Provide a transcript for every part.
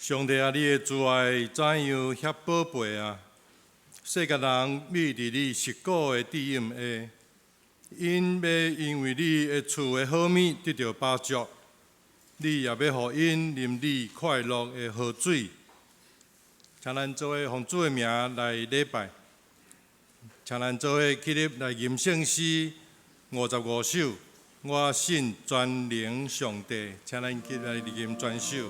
上帝啊，你的慈爱怎样遐宝贝啊？世界人秘伫你实果的底荫下，因要因为你的厝的好物得到饱足，你也要互因啉你快乐的河水。请咱做伙奉主的名来礼拜，请咱做伙起立来吟圣诗55首。我信全能上帝，请咱起来吟全首。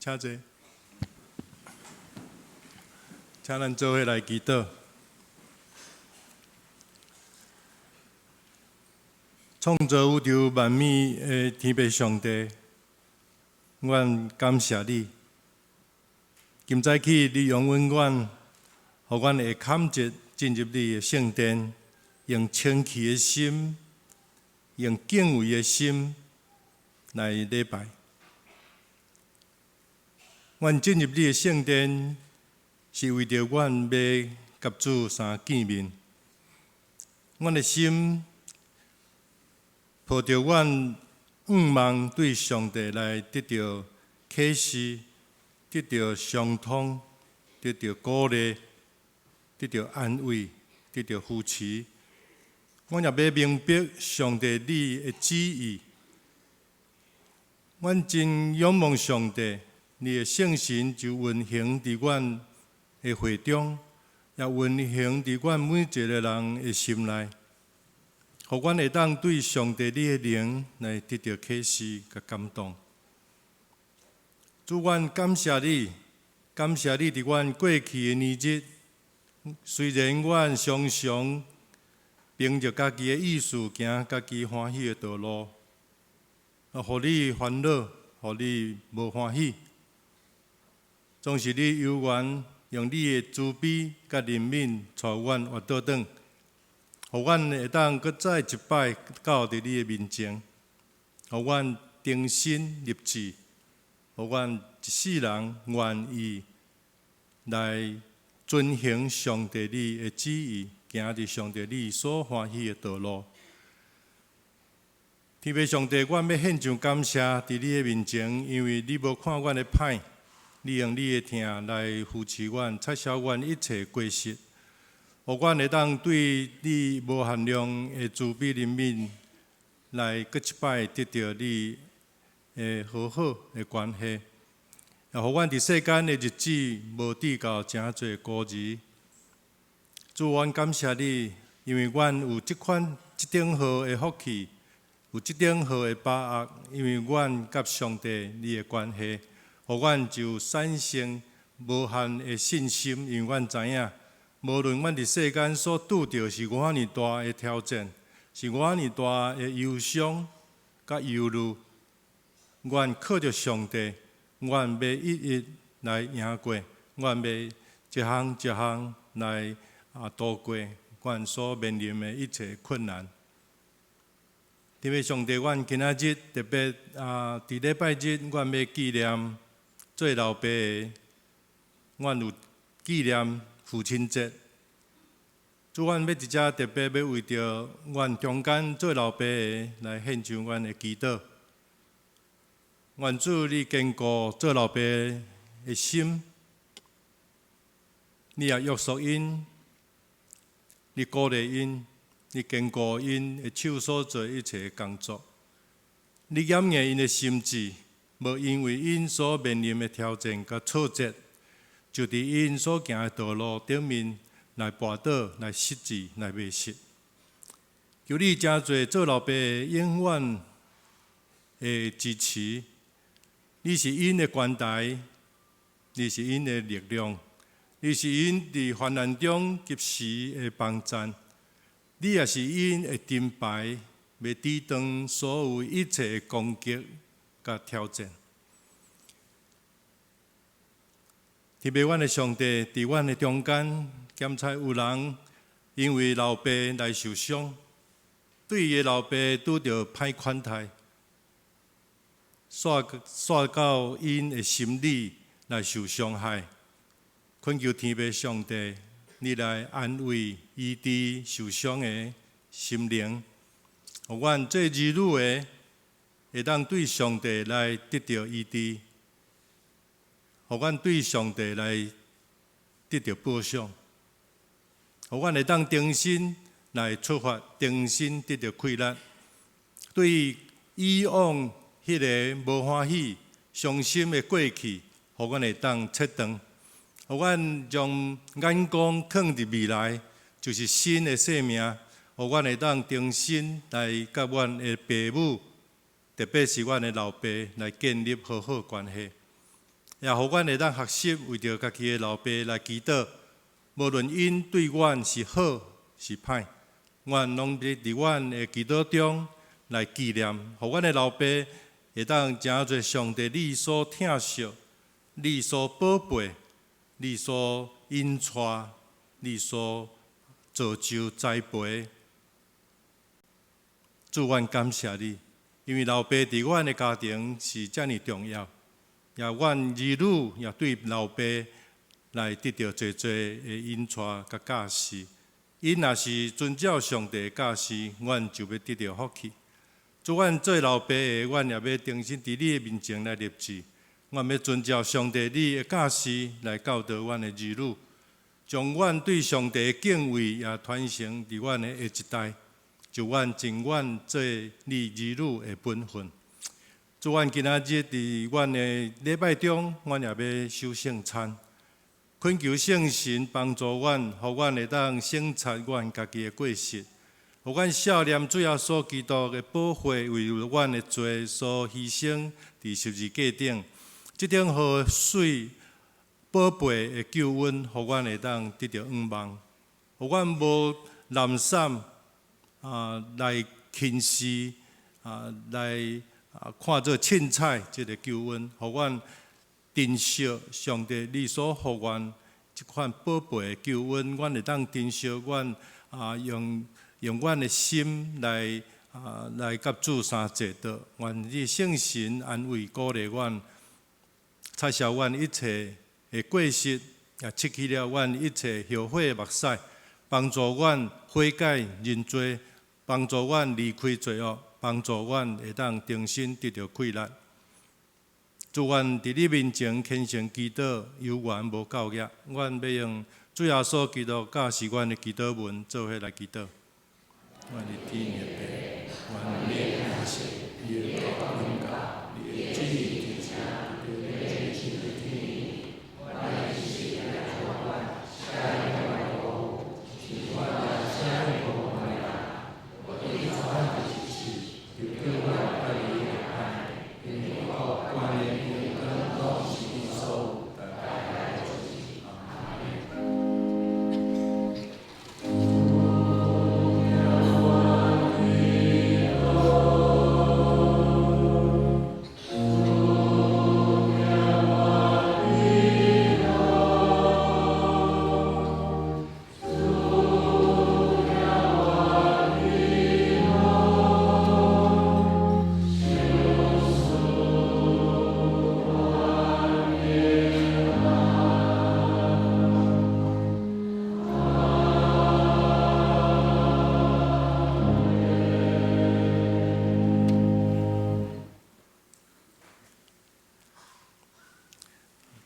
请坐，请咱做伙来祈祷。创造宇宙万物的天父上帝，阮感谢你。今早起，你用阮，互阮会坎节进入你的圣殿，用清气的心，用敬畏的心来礼拜。阮进入你的圣殿，是为着阮要甲主相见面。阮的心抱着阮愿望对上帝来得到启示，得到相通，得到鼓励，得到安慰，得到扶持。阮也要明白上帝你的旨意。阮真仰望上帝。你的圣神就运行伫阮的会中，也运行伫阮每一个人的心内，互阮会当对上帝你的灵来得到启示甲感动。主，阮感谢你，感谢你伫阮过去的年日，虽然阮常常凭着家己的意思行家己欢喜的道路，互你烦恼，互你无欢喜。总是你有缘用你的慈悲甲怜悯，带阮活倒转，互阮会当搁再一摆到伫你的面前，互阮定心立志，互阮一世人愿意来遵行上帝你的旨意，行伫上帝你所欢喜的道路。天父上帝，阮要献上感谢伫你的面前，因为你无看阮的歹。你用你的疼来扶持阮，撤销阮一切过失，互阮会当对你无限量的慈悲怜悯，来搁一摆得到你的和好的关系，也互阮伫世间的日子无抵到诚侪孤儿。主，阮感谢你，因为阮有即等好的福气，有即等好的把握，因为阮甲上帝你的关系。互阮就产生无限的信心，因为阮知影，无论阮伫世间所拄着是偌尔大的挑战，是偌尔大的忧伤甲忧虑，阮靠着上帝，阮要一一来赢过，阮要一项一项来度过。阮所面临的一切困难。特别上帝，阮今仔日特别伫礼拜日，阮要纪念做老爸的，阮有纪念父亲节。主，阮要直接特别要为着阮中间做老爸的来献上阮的祈祷。愿主你坚固做老爸的心，你也约束因，你鼓励因，你坚固因的手所做一切工作。你检验因的心智，无因为因所面临的挑战甲挫折，就伫因所行的道路顶面来跋倒、来失志、来迷失。求你真侪做老爸的永远的支持。你是因的关台，你是因的力量，你是因伫患难中及时的帮赞，你也是因的盾牌，要抵挡所有一切的攻击甲挑战。特别阮的上帝伫阮的中间，检查有人因为老爸来受伤，对伊的老爸拄着歹款待。煞到因的心理来受伤害，恳求天父上帝，你来安慰医治受伤的心灵，互阮做儿女的会当对上帝来得到医治，互阮对上帝来得到保障，互阮会当重新来出发，重新得到快乐，对以往迄个无欢喜、伤心的过去，互阮会当切断；互阮将眼光放伫未来，就是新的生命；互阮会当重新来甲阮的父母，特别是阮的老爸来建立好好关系，也互阮会当学习为着家己的老爸来祈祷，无论因对阮是好是歹，阮拢要伫阮的祈祷中来纪念，互阮的老爸会当真侪上帝你所疼惜、你所宝贝、你所引带、你所造就栽培。主，阮感谢你，因为老爸伫阮的家庭是遮尔重要，也阮儿女也对老爸来得到侪侪的引带甲教示。因若是遵照上帝的教示，阮就要得到福气。主，阮做老爸的，阮也要重新伫你的面前来立志，阮要遵照上帝你的教示来教导阮的儿女，将阮对上帝的敬畏也传承伫阮的下一代，就阮尽阮做你儿女的本分。主，阮今仔日伫阮的礼拜中，阮也要守圣餐，恳求圣神帮助阮，互阮会当省察阮家己的过失。互阮少年主耶稣基督的宝血为阮的罪所牺牲伫十字架顶，这顶好水宝贝的救恩，互阮会当得到恩望，互阮无懒散来轻视来看做凊彩这个救恩，互阮珍惜上帝你所互阮这款宝贝的救恩，阮会当珍惜阮用阮的心来甲主相坐道，愿你圣神安慰鼓励阮，擦拭阮一切的过失，也拭去了阮一切后悔的目屎，帮助阮悔改认罪，帮助阮离开罪恶，帮助阮会当重新得到快乐。主，阮伫你面前虔诚祈祷，有缘无够额，阮要用主耶稣基督教示阮的祈祷文做伙来祈祷。我的天的父，愿你的名是你的国荣耀，你的旨意如天如地，如天。我的是来做阮，下一万国，是阮的下一国来啦。我的早晚的事情，就叫阮爱你的爱，因为我关联你跟东西所有的大爱就是。阿门。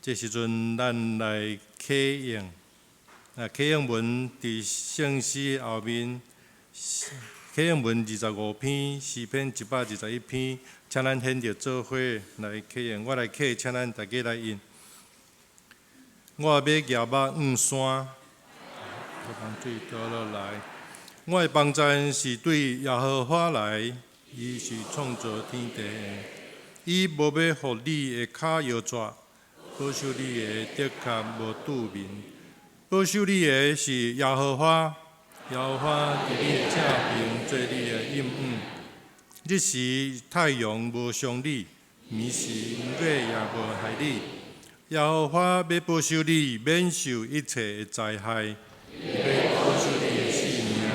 这时阵咱来启用。启用文伫圣诗后面，启用文25篇，诗篇121篇，请咱现着做伙来启用。我来启，请咱大家来应。我要举目望山，帮水倒落来。我的帮助是对耶和华来，伊是创造天地的。伊无要互你的脚摇拽，保守你的脚脚无拄面。保守你的是耶和华，耶和华伫你正边做你的荫影。日时太阳无伤你，暝时月也无害你。耶和华要保守你，免受一切的灾害，要保守你的性命。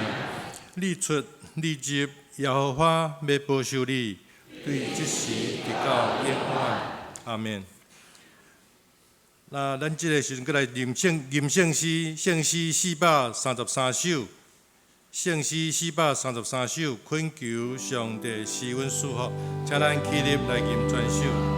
你出你入，耶和华要保守你，对即时直到永远。阿免。那咱即个时阵，搁来念圣诗，圣诗433首，圣诗433首，恳求上帝施阮祝福，请咱起立来念全首。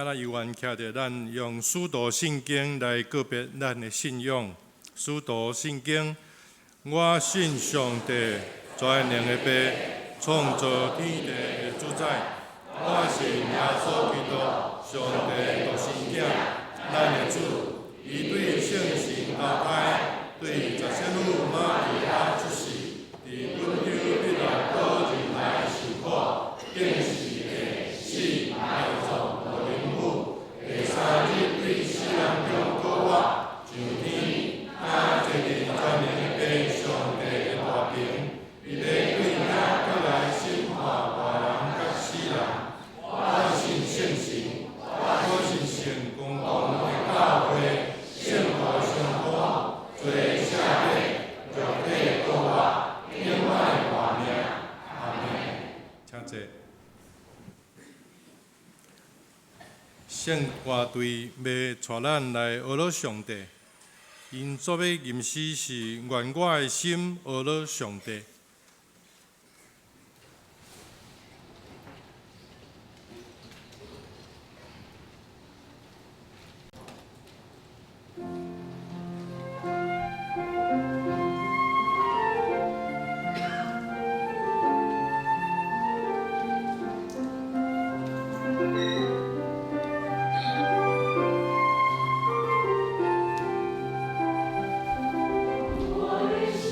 请咱犹原徛着，咱用使徒圣经来告别咱的信仰。使徒圣经，我信上帝，全能的爸，创造天地的主宰。我信耶稣基督，上帝独生子，咱的主。伊对圣神投胎，对十色女玛利亚出世，伫本州必然倒人来受苦，定是会死埋葬无灵府。第三日对死人中复活，上天，他坐伫全能的爸上帝的大屏，伊要对遐过来审判活人甲死人。我信圣神，我信圣公共的教会，圣母上公，做赦免，肉体复活，永远的活命。阿门。请坐。圣歌队要带咱来学乐上帝，因作的吟诗是愿我的心学乐上帝。我的心。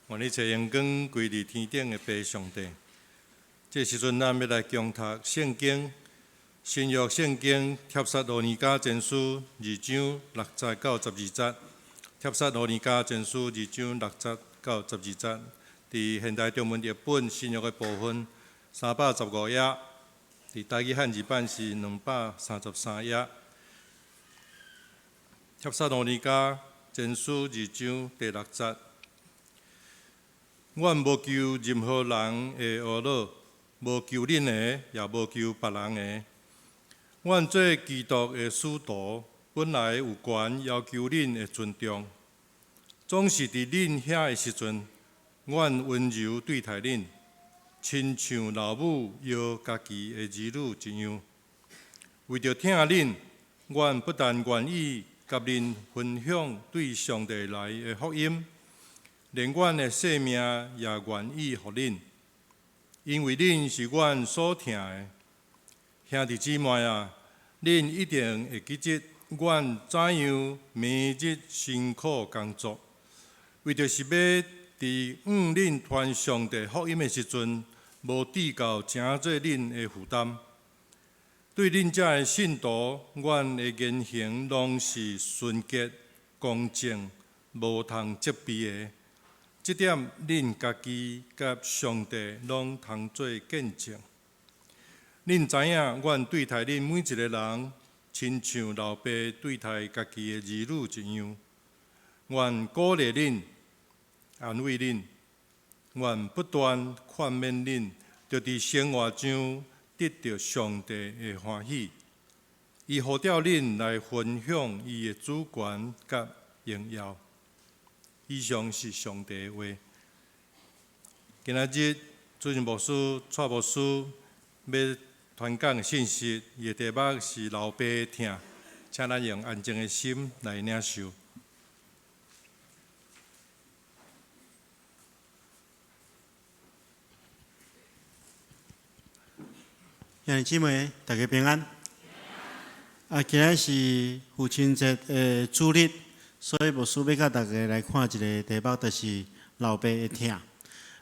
愿你找阳光归伫天顶的父上帝。这时阵，咱要来共读圣经，新约圣经帖撒罗尼迦前书2章6节到12节。帖撒罗尼迦前书2章6节到12节，伫现代中文译本新约的部分315页，伫台语汉字版是233页。帖撒罗尼迦前书2章第6节。阮无求任何人的恶乐，无求恁的，也无求别人的。阮做基督的使徒，本来有权要求恁的尊重，总是伫恁遐的时阵，阮温柔对待恁，亲像老母摇家己的儿女一样。为着疼恁，阮不但愿意甲恁分享对上帝来的福音。连阮的性命也愿意互恁，因为恁是阮所疼的兄弟姊妹啊！恁一定会记得阮怎样每日辛苦工作，为着是要伫恁传上帝福音的时阵，无递到诚做恁的负担。对恁遮的信徒，阮的言行拢是纯洁、公正，无通责备的。这点，恁家己甲上帝拢通做见证。恁知影，阮对待恁每一个人，亲像老爸对待家己的儿女一样。阮鼓励恁，安慰恁，阮不断劝勉恁，着伫生活中得到上帝的欢喜。伊呼召恁来分享伊的主权甲荣耀。以上是上帝的话。今仔日，主任牧师、蔡牧师要传讲的信息，伊的题目是老爸的疼，请咱用安静的心来领受。兄弟姊妹，大家平安。今仔是父亲节的主日。所以，牧师要甲大家来看一个题目，就是老爸的疼。要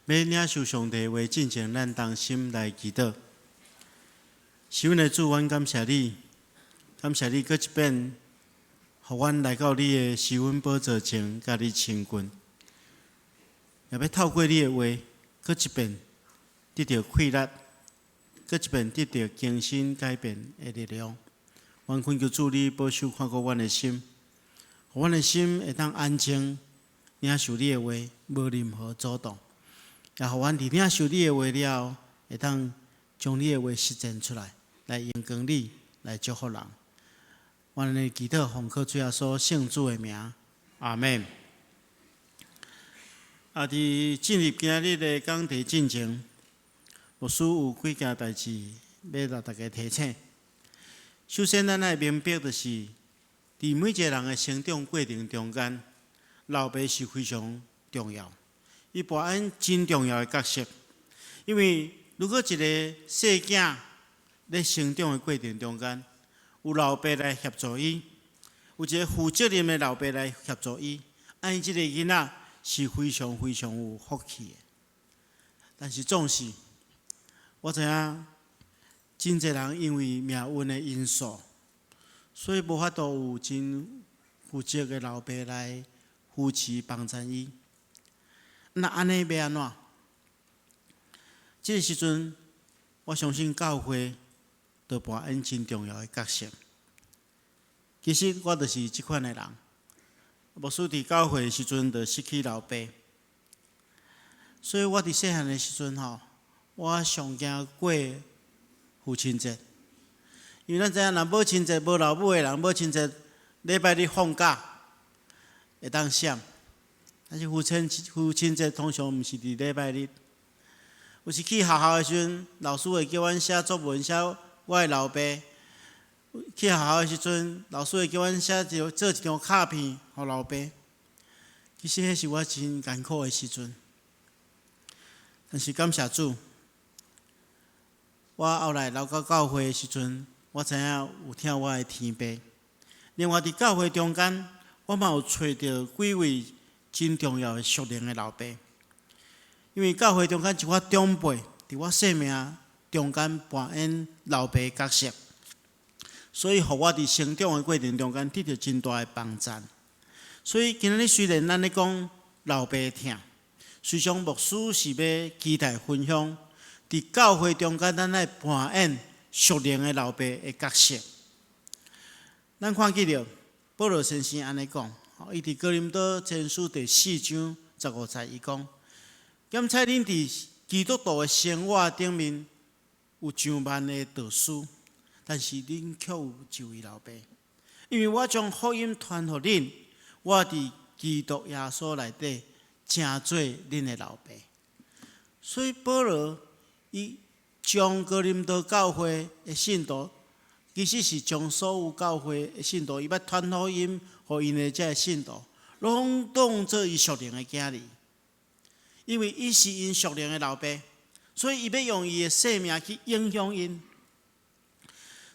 领受上帝话，进前咱同心来祈祷。是阮的主，阮感谢你，感谢你，搁一遍，互阮来到你的施恩宝座前，甲你亲近。也要透过你的话，搁一遍得到快乐，搁一遍得到更新改变的力量。阮恳求主你保守看顾阮的心。互阮的心会当安静，领受你的话，无任何阻挡；也互阮伫领受你的话了后，会当将你的话实践出来，来荣光你，来祝福人。阮的祈祷奉靠主耶稣圣主的名，阿门。伫进入今日的讲题进前，牧师有几件代志要甲大家提醒。首先，咱爱明白就是伫每一个人的成长过程中间，老爸是非常重要，伊扮演真重要的角色。因为如果一个细囝咧成长的过程中间，有老爸来协助伊，有一个负责任的老爸来协助伊，安尼即个囡仔是非常非常有福气的。但是总是，我知影真侪人因为命运的因素，所以无法度有真负责的老爸来扶持帮衬伊。那安尼要安怎？这个时阵，我相信教会就扮演真重要的角色。其实我就是即款的人，牧师伫教会的时阵就失去老爸，所以我伫细汉的时阵我上惊过父亲节。因为咱知影，若母亲节无老母的人，母亲节礼拜日放假会当闪，但是父亲节通常毋是伫礼拜日。有时去学校的时阵，老师会叫阮写作文，写我的老爸。去学校的时阵，老师会叫阮做一张卡片互老爸。其实迄是我真艰苦的时阵，但是感谢主，我后来留到教会的时阵。我知影有听我的天父，另外伫教会中间，我嘛有找到几位真重要的属灵的老爸，因为教会中间一寡长辈伫我生命中间扮演老爸的角色，所以互我伫成长的过程中间得到真大的帮助。所以今日虽然咱咧讲老爸疼，实际上牧师是要期待分享伫教会中间咱来扮演属灵的老爸的角色。咱看见着保罗先生安尼讲，伊伫哥林多前书第4章15节，伊讲：检测恁伫基督徒的生活顶面有上万的道书，但是恁却有一位老爸，因为我将福音传予恁，我伫基督耶稣内底正做恁的老爸。所以保罗伊将哥林多教会的信徒，其实是将所有教会的信徒，伊捌传福音予因的这个信徒，拢当做伊属灵的囝儿，因为伊是因属灵的老爸，所以伊要用伊的生命去影响因。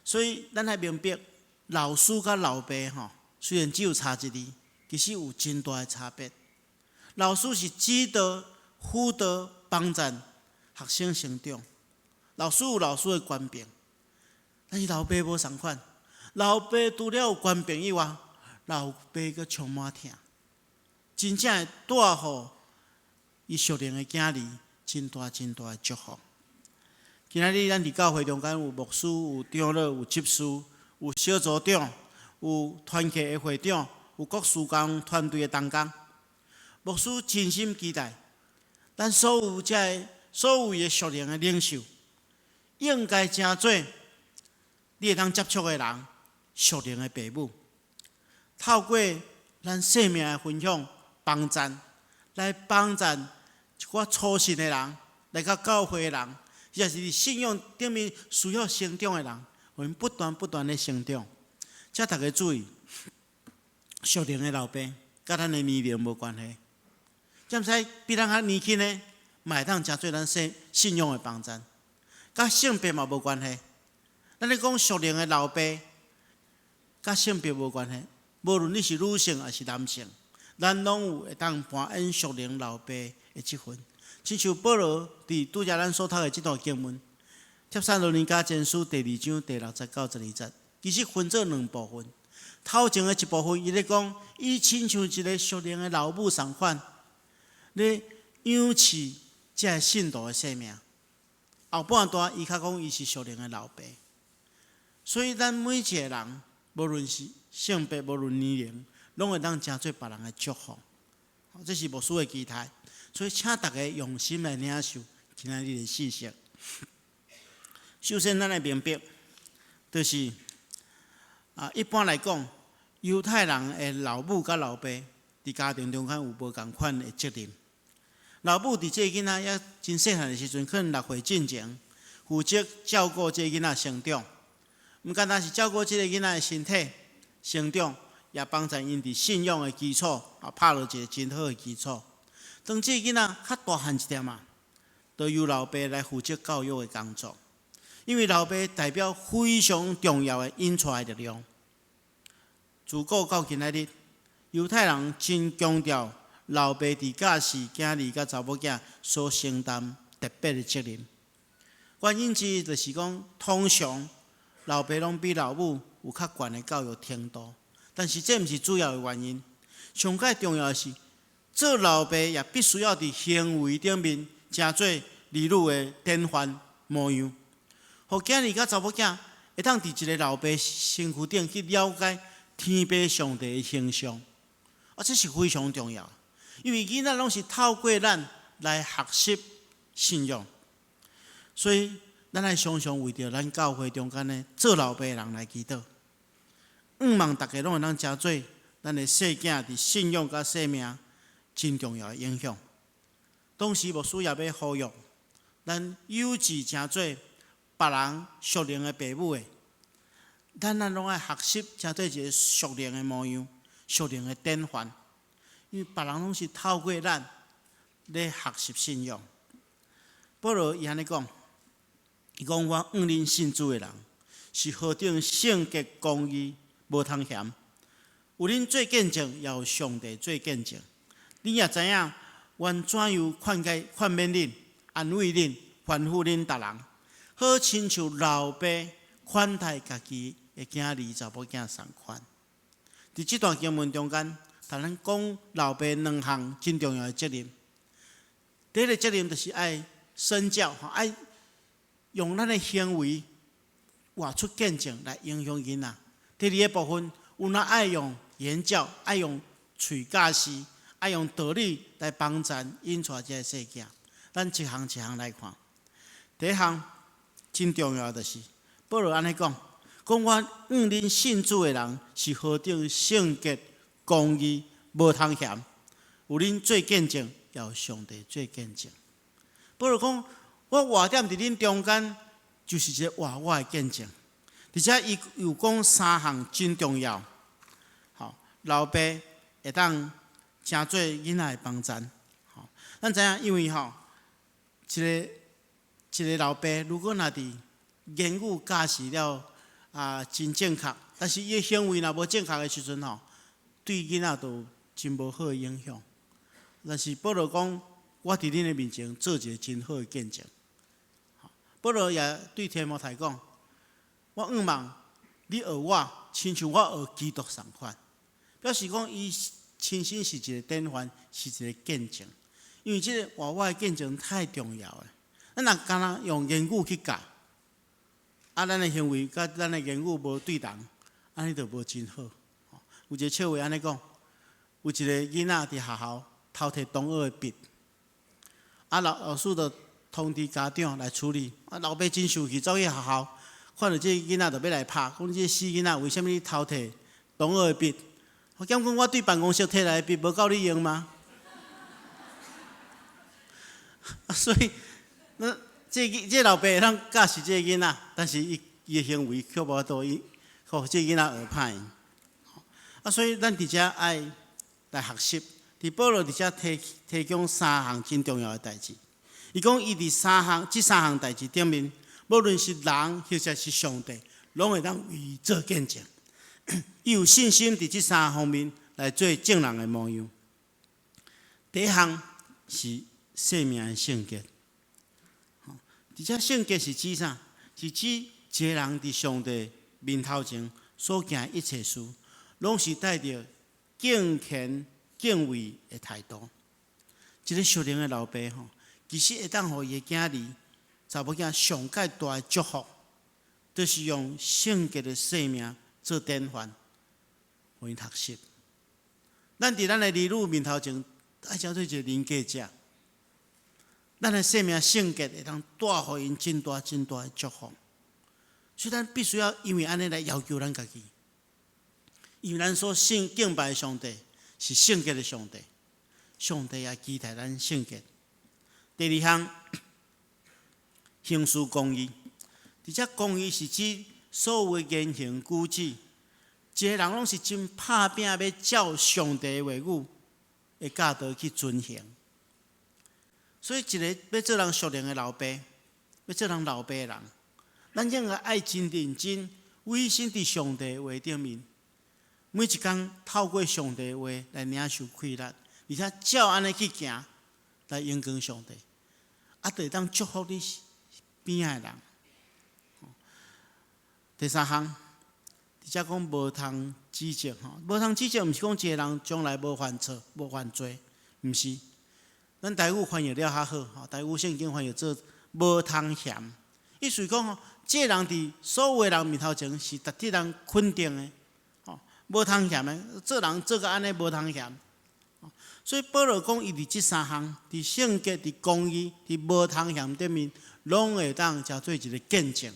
所以咱来明白，老师甲老爸虽然只有差一字，其实有真大的差别。老师是指导、辅导、帮助学生成长，老师有老师的权柄，但是老爸无同款。老爸除了有权柄以外，老爸佫充满疼，真正会带予伊属灵的囝儿真大真大的祝福。今仔日咱伫教会中间有牧师、有长老、有执事、有小组长、有团契的会长、有各事工团队的同工。牧师真心期待，咱所有的属灵的领袖，应该正做你会当接触的人，属灵的父母，透过咱生命的分享、帮助，来帮助一寡初信的人，来到教会的人，也是信仰顶面需要成长的人，我们不断的成长。请大家注意，属灵的老爸，甲咱的年龄无关系。怎使比咱较年轻呢，嘛会当真做咱信仰的帮助，甲性别嘛无关系。咱咧讲属灵的老爸，甲性别无关系。无论你是女性还是男性，咱拢有会当扮演属灵老爸的职分。亲像保罗伫拄则咱所读的这段经文，《帖撒罗尼迦前书》第2章第6节到12节，其实分做2部分。头前的一部分，伊咧讲，伊亲像一个属灵的老母同款，咧养饲这个信徒的生命。后半段伊较讲伊是属灵的老爸，所以咱每一个人，无论是性别，无论年龄，拢会当真做别人的祝福。这是牧师的期待，所以请大家用心来领受今仔日的信息。首先，咱来明白，就是一般来讲，犹太人的老母甲老爸伫家庭中间有无同款的责任。老母伫这个囡仔也真细汉的时阵，可能6岁进前，负责照顾这个囡仔成长。毋单单是照顾这个囡仔的身体成长，也帮助因伫信仰的基础打落一个真好的基础。当这个囡仔较大汉一点就由老爸来负责教育的工作，因为老爸代表非常重要的引出来的力量。自古到今仔日，犹太人真强调老爸伫教示囝儿甲查某囝所承担特别的责任。原因之一就是讲，通常老爸拢比老母有较悬的教育程度，但是这毋是主要的原因。上较重要的是，做老爸也必须要伫行为顶面真做儿女的典范模样，互囝儿甲查某囝会当伫一个老爸身躯顶去了解天父上帝的形象，这是非常重要。因为囡仔拢是透过咱来学习信仰，所以咱来常常为着咱教会中间的做老爸的人来祈祷。望大家拢会当真做咱的细囝伫信仰甲生命真重要的影响。同时，牧师也要呼吁咱幼稚真做别人属灵的父母的，咱拢爱学习真做一个属灵的模样、属灵的典范。因为别人拢是透过咱咧学习信仰。保罗伊安尼讲，伊讲我仰恁信主的人，是何等圣洁公义，无通嫌。有恁做见证，也有上帝做见证。你也知影，愿怎样劝勉恁、安慰恁、吩咐恁逐人，好亲像老爸款待家己的囝儿、查某囝同款。伫即段经文中间，咱讲老爸两项真重要的责任。第一个责任就是爱身教，爱用咱的行为活出见证来影响囡仔。第二个部分，有哪爱用言教，爱用嘴教示，爱用道理来帮助引出这个世界。咱一项一项来看。第一项真重要的是，保罗安尼讲我恁信主的人是何等圣洁、公义，无通嫌。有恁做见证，也有上帝做见证。保罗讲，我活踮伫恁中间，就是一个活我的见证。而且伊有讲三项真重要，老爸会当真做囡仔的帮衬。咱知影，因为一个老爸，如果若伫言语教示了真正确，但是伊的行为若无正确的时阵对囡仔都真无好的影响。但是保罗讲，我伫恁的面前做一个真好的见证。保罗也对提摩太讲，我仰望你学我，亲像我学基督同款。表示讲，伊亲身是一个典范，是一个见证。因为这个活我的见证太重要了。咱若干那用言语去教，咱的行为甲咱的言语无对同，安尼就无真好。有一个笑话安尼讲，有一个囡仔伫学校偷摕同学的笔，老师就通知家长来处理。老爸真生气，走去学校，看到这个囡仔就要来拍，讲这死囡仔为什么你偷摕同学的笔？我讲我对办公室摕来的笔无够你用吗？所以，这老爸会当教示这个囡仔，但是伊的行为却无法度互这个囡仔学歹。所以咱伫遮爱来学习。伫保罗伫遮提供三项真重要的代志。伊讲伊伫这三项代志顶面，无论是人或者是上帝，拢会当为伊做见证。伊有信心伫这三方面来做正人的模样。第一项是生命的圣洁。伫遮圣洁是指啥？是指一个人伫上帝面头前所行一切事，拢是带着敬虔、敬畏的态度。一个属灵的老爸其实会当互伊的囝儿、查某囝上介大的祝福，就是用圣洁的生命做典范，互因学习。咱伫咱的儿女面头前，爱叫做一个邻家者。咱的生命圣洁会当带互因真大真大的祝福。所以咱必须要因为安尼来要求咱家己，因为咱所敬拜的上帝是圣洁的上帝，上帝也期待咱圣洁。第二项，行事公义。伫遮公义是指所有的言行举止，一个人拢是真拍拼要照上帝的话语的教导去遵行。所以，一个要做人属灵的老爸，要做人老爸的人，咱应该爱真认真，委身伫上帝的话顶面，每一天透过上帝的话来领受快乐，而且照安尼去行，来荣光上帝，就会当祝福你边仔的人。第三项，伫遮讲无通指责无通指责，毋是讲一个人将来无犯错、无犯罪，毋是。咱台语翻译了较好，台语圣经翻译做无通嫌，意思讲这个人伫所有的人面头前是值得人肯定的，无通嫌的，做人做甲安尼无通嫌。所以保罗讲，伊伫这三项，伫圣洁、伫公义、伫无通嫌顶面，拢会当交做一个见证，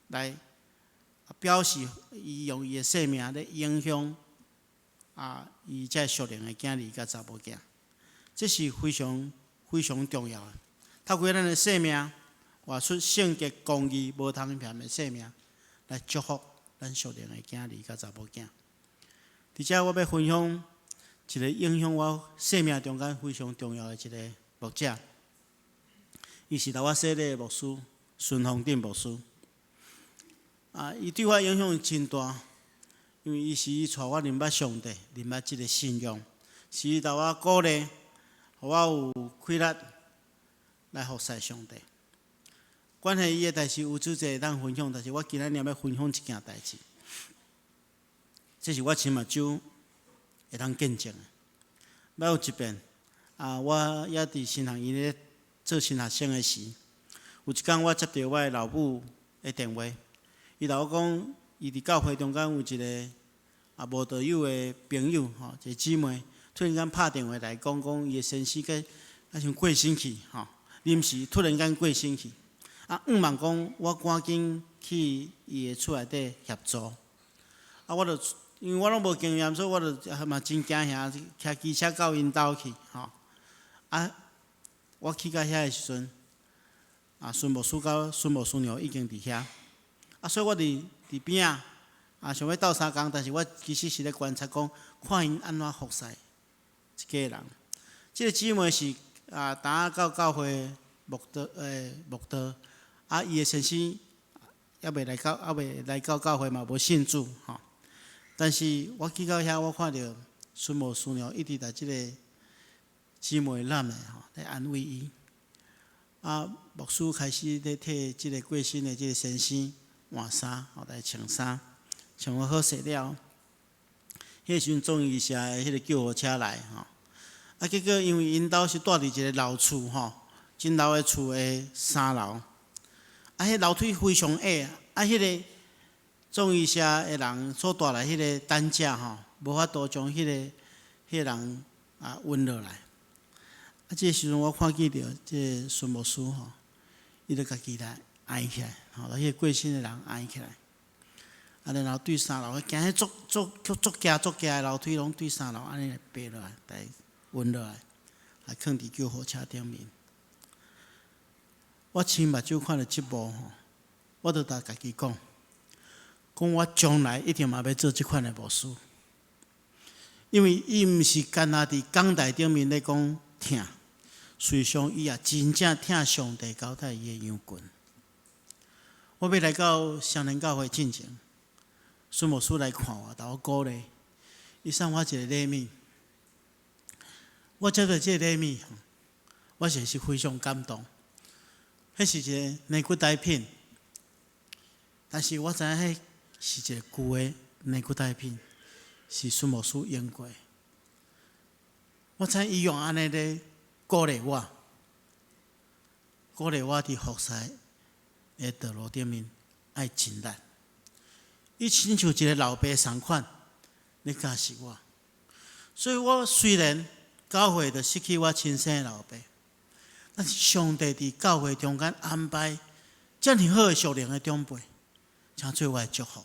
来表示伊用伊的生命来影响伊这属灵的囝儿甲查某囝。这是非常非常重要的。透过咱的生命，活出圣洁、公义、无通嫌的生命，来祝福咱属灵的囝儿甲查某囝。伫遮我要分享一个影响我生命中间非常重要的一个牧者，伊是我洗礼的牧师孙宏定牧师。伊对我影响真大，因为伊带我认捌上帝，认捌这个信仰，是伊甲我鼓励。互我有气力来服侍上帝。关系伊的代志有主侪当分享，但是我今仔日要分享一件代志，这是我亲目睭会当见证的。捌有一遍我也伫新学院咧做新学生的时，有一天我接到我的老母的电话，伊甲我讲，伊伫教会中间有一个无道友的朋友一个姊妹，突然间拍电话来讲伊的先生好像过身去临时突然间过身去。望讲我赶紧去伊的厝内底协助。我就因为我拢无经验，所以我就嘛真惊吓，骑机车到因兜去我去到遐的时阵，孙牧师甲孙牧师娘已经伫遐。所以我伫边想要斗相共，但是我其实是咧观察讲，看因安怎服侍一家人。即个姊妹是当到教会牧道。伊的先生还未来到教会嘛，无信主但是我去到遐，我看到孙牧师娘一直在即个姊妹揽的来安慰伊。牧师开始咧替即个过身的即个先生换衫，来穿衫，穿好势了。迄个时阵终于是迄个救护车来结果因为因兜是住伫一个老厝真老的厝的3楼。迄楼梯非常矮迄个总医社的人所带来迄个担架无法度将迄个人运落来。这个时阵我看见到这个孙牧师伊就家己来挨起来，迄个过身的人挨起来。然后对3楼，行迄足夹的楼梯，拢对3楼安尼来爬落来，来运落来，来放伫救护车顶面。我亲目睭看到即幕我就甲家己讲我将来一定嘛要做即款的牧师，因为伊毋是干那伫讲台顶面咧讲疼，实际上伊也真正疼上帝交代伊的羊群。我要来到双连教会进前，孙牧师来看我，甲我鼓励，伊送我一个礼物。我接到这个礼物，我真是非常感动。迄是一个内骨带片，但是我知影迄是一个旧的内骨带片，是孙牧师用过。我知伊用安尼咧鼓励我伫服侍的道路顶面爱真力。伊亲像一个老爸同款咧教示我，所以我虽然教会就失去我亲生的老爸。但是上帝伫教会中间安排遮尔好的属灵的长辈，请做我的祝福。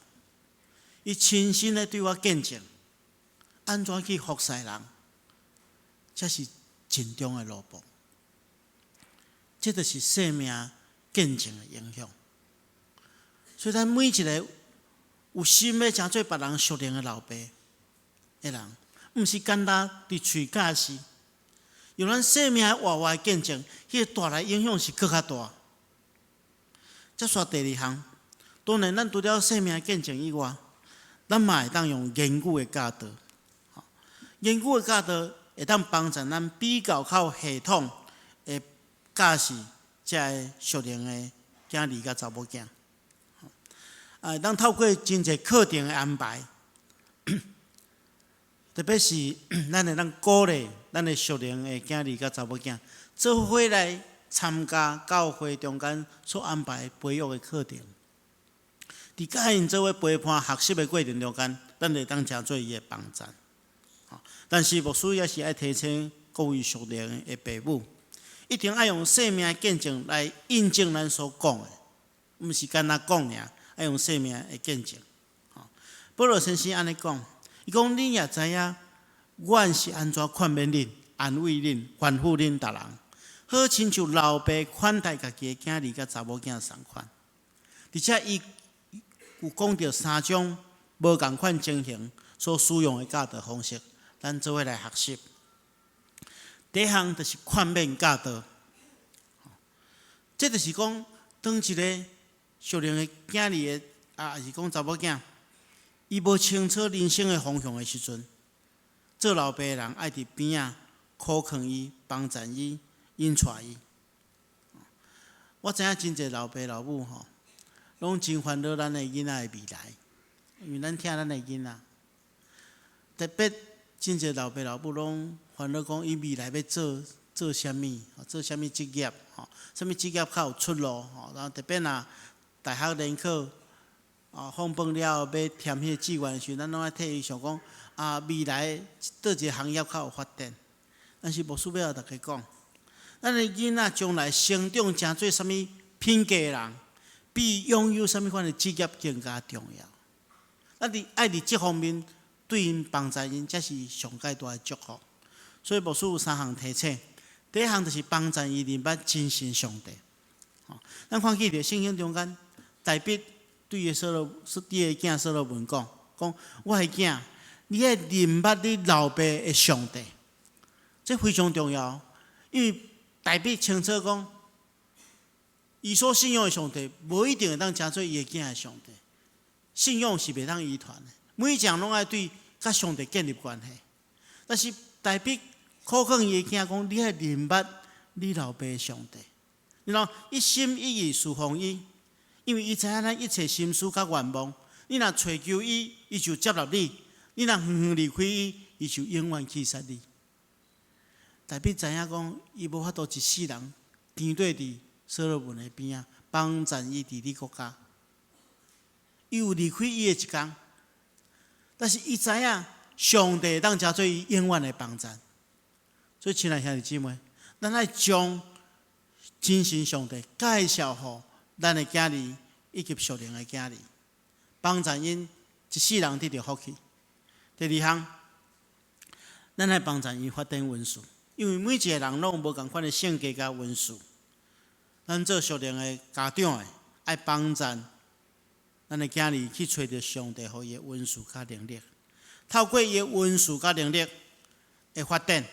伊亲身咧对我见证，安怎去服侍人，这是真重的路步。这就是生命见证的影响。所以咱每一个有心要请做别人属灵的老爸的人，毋是简单伫喙教示。用咱生命活活的见证，迄个带来影响是更较大。再说第2项，当然咱除了生命的见证以外，咱嘛会当用研究的教导。研究的教导会当帮助咱比较较系统的教示这个属灵的囝儿甲查某囝。当透过真侪课程的安排。特别是咱会当鼓励咱的属灵的囝儿甲查某囝，做伙来参加教会中间所安排培育的课程。伫甲因做伙陪伴学习的过程中间，咱会当诚做伊的帮助。但是牧师也是爱提醒各位属灵的父母，一定要用生命的见证来印证咱所讲的，毋是干那讲尔，要用生命的见证。保罗先生安尼讲。伊讲：恁也知影，阮是安怎劝勉恁、安慰恁、吩咐恁逐人，好亲像老爸款待家己的囝儿甲查某囝同款。而且伊有讲到3种无共款情形所使用的教导方式，咱做伙来学习。第一项就是劝勉教导，这就是讲，当一个属灵的囝儿的还是讲查某囝。伊无清楚人生的方向的时阵，做老爸的人爱伫边仔苦劝伊、帮助伊、引带伊。我知影真侪老爸老母吼，拢真烦恼咱的囡仔的未来，因为咱疼咱的囡仔。特别真侪老爸老母拢烦恼讲伊未来要做啥物，做啥物职业，啥物职业较有出路，然后特别若大学联考，放榜了后要填迄个志愿的时候，咱拢爱替伊想讲未来倒一个行业较有发展。但是无需要大家讲，咱的囡仔将来成长成做啥物品格的人，比拥有啥物款的职业更加重要。咱爱伫这方面对因帮助因，才是上界大的祝福。所以牧师有3项提醒，第一项就是帮助伊明白真神上帝。咱看见伫圣经中间，大卫对个囝所罗门讲：我的囝，你爱明白你老爸的上帝。这非常重要，因为大卫清楚讲，伊所信仰的上帝，无一定会当成做伊的囝的上帝。信仰是袂当遗传的，每一项拢爱对甲上帝建立关系。但是大卫苦劝伊的囝讲：你爱明白你老爸的上帝，然后一心一意侍奉伊，因为伊知影咱一切心思甲愿望。你若找求伊，伊就接纳你；你若远远离开伊，伊就永远弃杀你。大卫知影讲，伊无法度一世人甜对伫所罗门的边仔，帮助伊伫你国家。伊有离开伊的一天，但是伊知影上帝当成做伊永远的帮助。所以，亲爱的兄弟姊妹，咱爱将真神上帝介绍互咱的囝儿以及属灵的囝儿，帮助因一世人得到福气。第二项，咱爱帮助因发展文书。因为每一个人拢有无共款的性格甲文书，咱做属灵的家长的，爱帮助咱的囝儿去找到上帝予伊的文书甲能力，透过伊的文书甲能力的发展，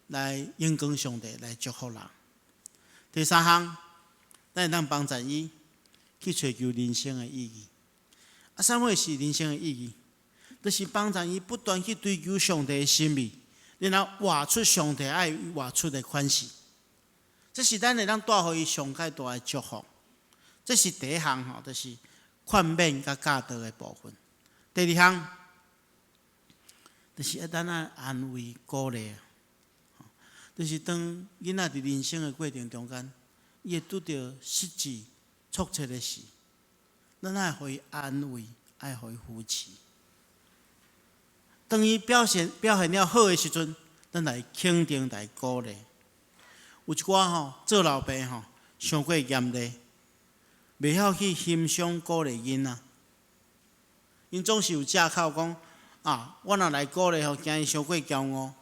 来荣光上帝，来祝福人。第三项，咱会当帮助伊去追求人生的意义。啥物是人生的意义？就是帮助伊不断去追求上帝的心意。然后活出上帝爱活出的款式，这是咱会当带予伊上界大的祝福。这是第一项就是劝勉甲教导的部分。第二项就是咱安慰鼓励，就是当囡仔伫人生的过程中间，伊会拄到失志、挫折的事，咱爱予伊安慰，爱予伊扶持。当伊表现了好的时阵，咱来肯定、来鼓励。有一寡做老爸伤过严厉，袂晓去欣赏鼓励囡仔。因总是有借口讲我若来鼓励惊伊伤过骄傲。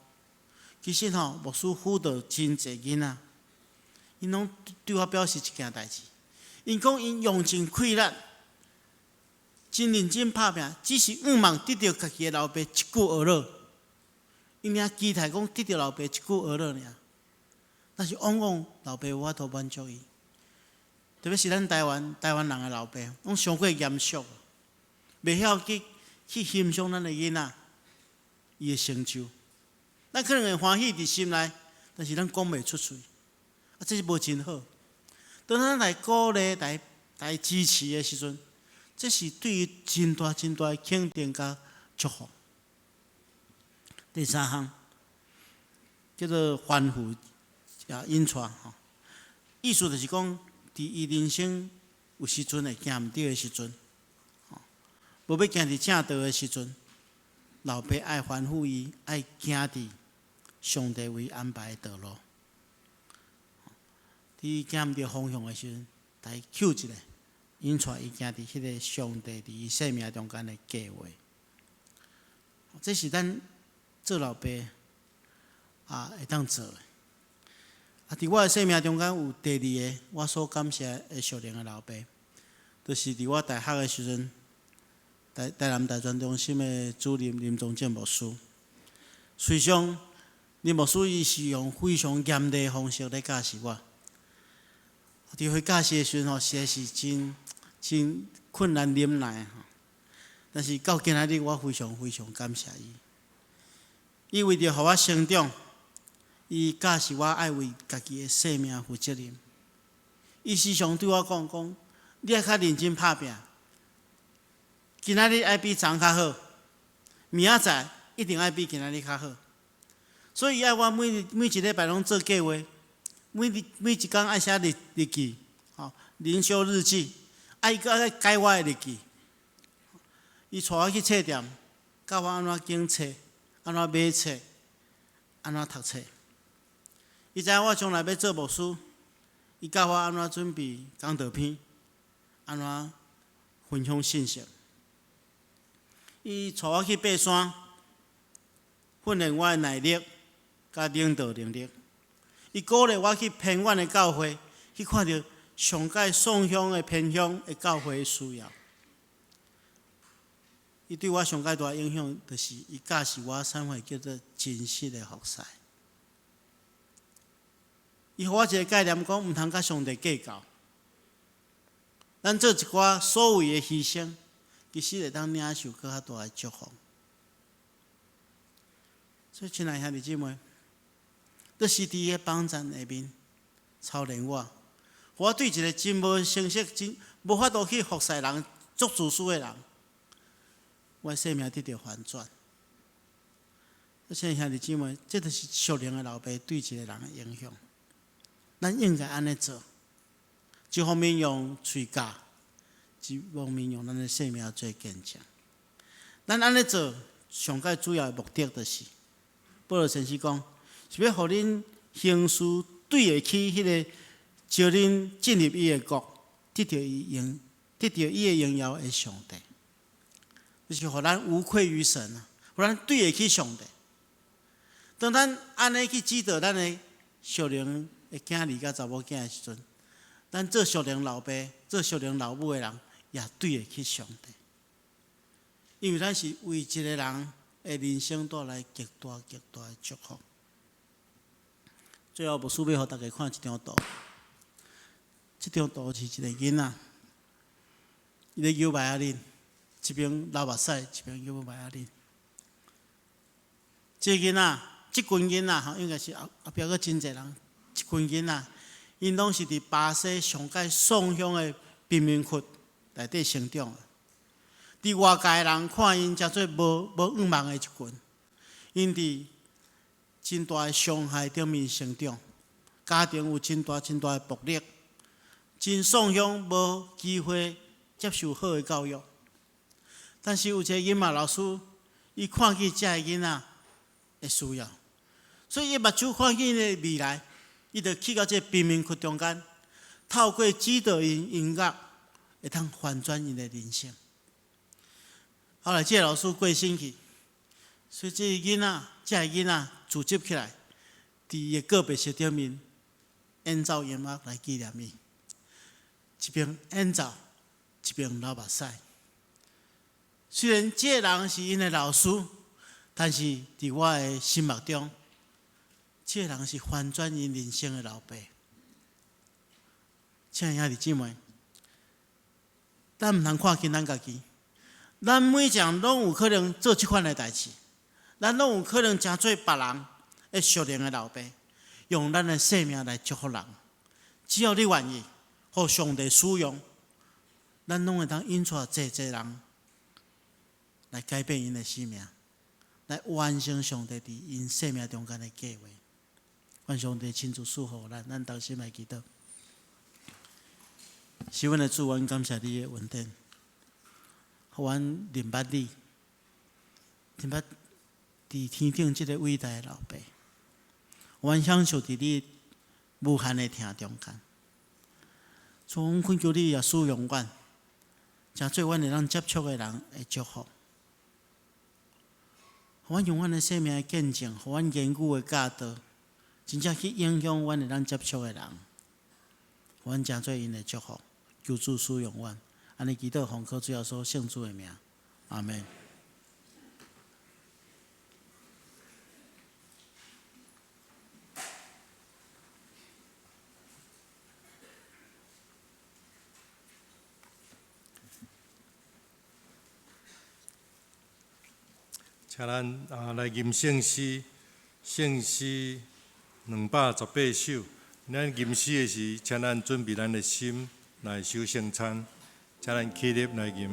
其实牧师辅导真侪囡仔，因拢对我表示一件代志，因讲因用尽气力。真认真拍拼，只是望得到家己的老爸一句讹落，因领期待讲得到老爸一句讹落尔，但是往往老爸无法度满足伊，特别是咱台湾人的老爸，拢伤过严肃，袂晓去欣赏咱的囡仔伊的成就，咱可能会欢喜伫心内，但是咱讲袂出嘴，这是无真好。当咱来鼓励、来支持的时阵，这是对于真大的肯定甲祝福。第三项叫做反复引带，意思就是讲，伫伊人生有时阵会行毋对的时阵，无要行伫正道的时阵，老爸爱反复伊，爱行伫上帝为安排的道路。伫行毋对方向的时阵，来扣一下。引带伊行伫迄个上帝伫伊生命中间的计划，这是咱做老爸会当做的。伫我的生命中间有第二个我所感谢的属灵的老爸，就是伫我大学的时阵，台南大专中心的主任林宗建牧师。虽然林牧师伊是用非常严厉的方式来教示我，伫会教示的时阵实在是真困难忍耐但是到今仔日，我非常感谢伊。伊为着互我成长，伊教示我爱为家己的生命负责任。伊时常对我讲，你爱较认真拍拼，今仔日爱比昨较好，明仔载一定爱比今仔日较好。所以爱我每一礼拜拢做计划，每一工爱写日记，灵修日记，爱改我的日记。伊带我去册店，教我安怎拣册，安怎买册，安怎读册。伊知影我将来要做牧师，伊教我安怎准备讲道片，安怎分享信息。伊带我去爬山，训练我的耐力，甲领导能力。伊鼓励我去偏远的教会，去看到上界宋乡的偏乡的教会的需要。伊对我上界大影响，就是伊教示我啥货叫做真实的服侍。伊互我一个概念，讲毋通甲上帝计较。咱做一寡所谓的牺牲，其实会当领受更较大的祝福。所以，亲爱兄弟姊妹，这是伫个帮站下面操练我，互我对一个真无成熟、真无法度去服侍人、做自私的人，我生命得到反转。亲爱兄弟姊妹，这就是属灵的老爸对一个人的影响。咱应该安尼做，一方面用嘴教，一方面用咱的生命做见证。咱安尼做，上界主要的目的就是，保罗先生讲，是要互恁行事对得起迄个招恁进入伊的国，得到伊的荣耀的上帝，就是互咱无愧于神啊，互咱对得起上帝。当咱安尼去指导咱的属灵的囝儿甲查某囝的时阵，咱做属灵老爸、做属灵老母的人，也对得起上帝，因为咱是为一个人的人生带来极大极大的祝福。最后，牧师要互大家看一张图，这张图是一个囡仔，伊咧摇麦仔林，一边流目屎，一边摇麦仔林。这囡仔，这群囡仔应该是后壁佫真侪人。一群囡仔，因拢是伫巴西上界宋乡的贫民窟内底成长的。伫外界人看因，诚做无远望的一群。因伫真大的伤害顶面成长，家庭有真大的暴力，真宋乡无机会接受好的教育。但是有一个音乐老师，伊看见这个囡仔的需要，所以伊目睭看见因的未来。伊就去到这贫民窟中间，透过指导因音乐，会通反转因的人生。后来，这个老师过身去，所以这个囡仔组织起来，伫伊的告别式顶面演奏音乐来纪念伊。一边演奏，一边流目屎。虽然这个人是因的老师，但是伫我的心目中，这个人是翻转因人生的老爸。亲爱兄弟姊妹，咱毋通看轻咱家己，咱每一个人拢有可能做这款的代志，咱拢有可能成做别人的属灵的老爸，用咱的生命来祝福人。只要你愿意，互上帝使用，咱拢会当引出济人来改变因的生命，来完成上帝伫因生命中间的计划。愿上帝亲自赐福咱同心来祈祷。是阮的主，阮感谢你的恩典，互阮认捌你，认捌伫天顶这个伟大的老爸，阮享受伫你无限的听中间。从恳求你也使用阮，诚做阮会当接触的人的祝福。互阮用阮的生命的见证，互阮言语的教导。真正去影响阮会当接触的人，阮诚做因的祝福，求主使用阮，安尼祈祷奉靠主耶稣圣主的名，阿门。请咱来吟圣诗，圣诗218首。咱吟诗的时，请咱准备咱的心来守圣餐，请咱起立来吟。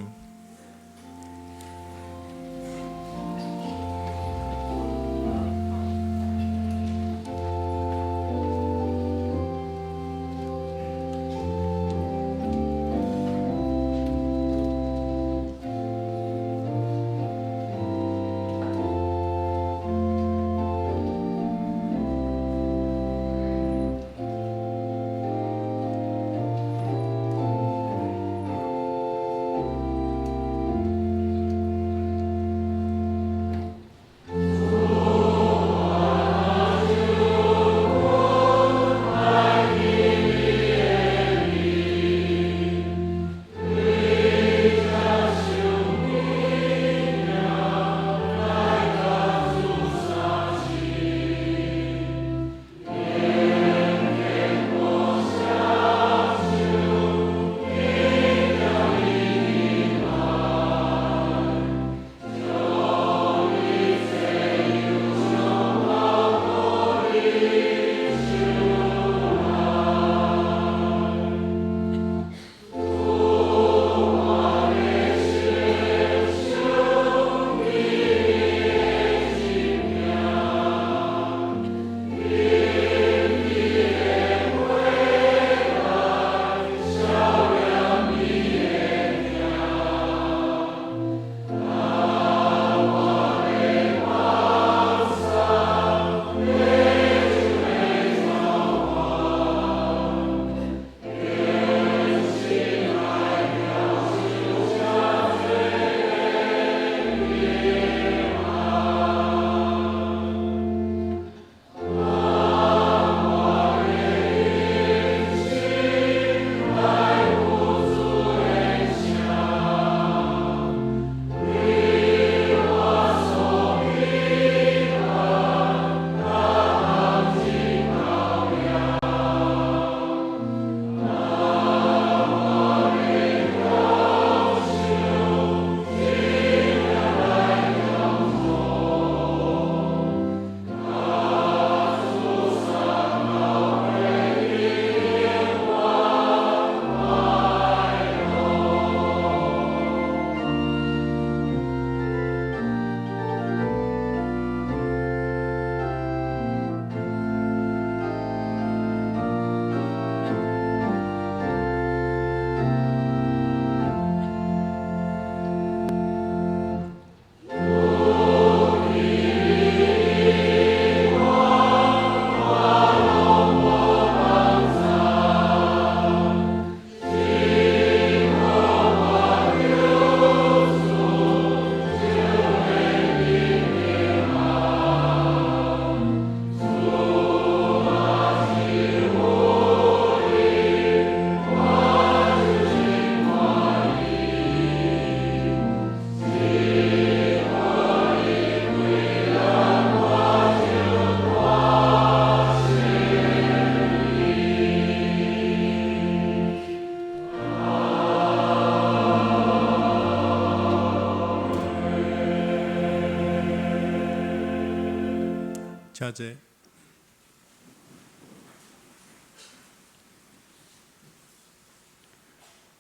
请坐。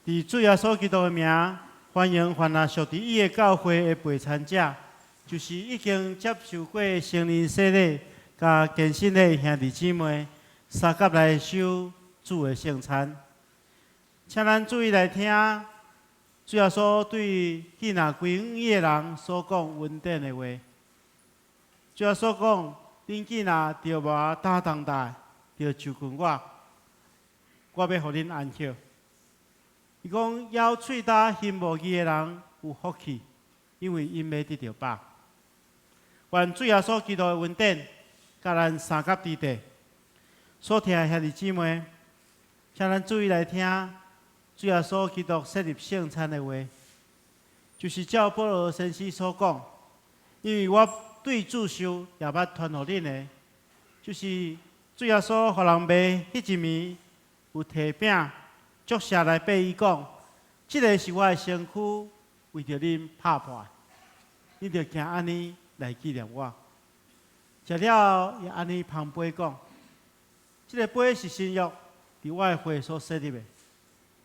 伫主耶稣基督的名，欢迎凡那属伫伊的教会的陪参者，就是已经接受过圣灵洗礼、甲健身的兄弟姊妹，三甲来守主的圣餐。请咱注意来听，主耶稣对去那归义的人所讲稳定的话。主耶稣讲：恁囝仔着无打重大，着就近我，我要互恁安息。伊讲咬喙焦、心无义的人有福气，因为因要得到饱。愿主耶稣基督的恩典，甲咱三甲之地所听的兄弟姊妹，请咱注意来听主耶稣基督设立圣餐的话，就是照保罗先生所讲，因为我对主受也捌传互恁的，就是主耶稣互人卖迄一暝有摕饼，祝谢来对伊讲，即个是我的身躯，为着恁拍破，你着行安尼来纪念我。食了后，也安尼旁边讲，这个杯是新约，伫我的会所设立的。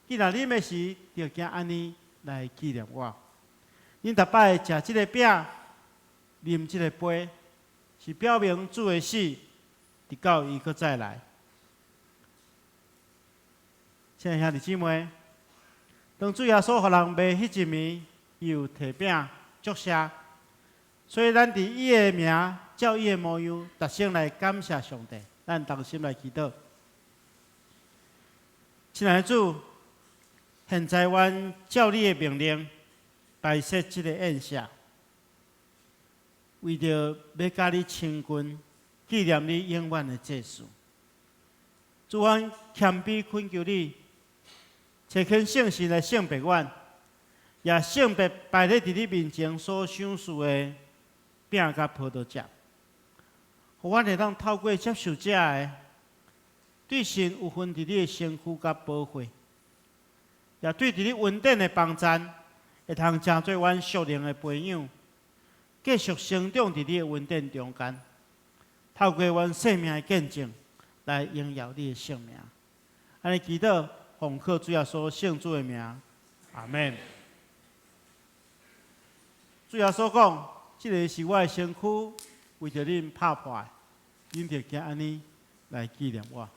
既然啉的时，就惊安尼来纪念我。恁逐摆食这个饼，啉这个杯，是表明主的死，直到伊搁再来。亲爱兄弟姊妹，当主耶稣互人卖迄一暝，伊有摕饼祝谢，所以咱伫伊的名，照伊的模样，逐生来感谢上帝。咱同心来祈祷。亲爱的主，现在阮照你的命令，摆设这个宴席，为着要甲你亲近，纪念你永远的祭祀。主，阮谦卑恳求你，找肯圣神来圣别阮，也圣别摆咧伫你面前所享受的饼甲葡萄汁，互阮会当透过接受这的，对神有份伫你的身躯甲保护，也对伫你稳定的帮赞，会通成做阮属灵的培养，继续成长伫你的稳定中间，透过阮生命的见证来荣耀你的圣名。安尼祈祷，奉靠主耶稣圣主的名，阿门。主耶稣讲，这个是我的身躯，为着恁拍破的，恁着惊安尼来纪念我。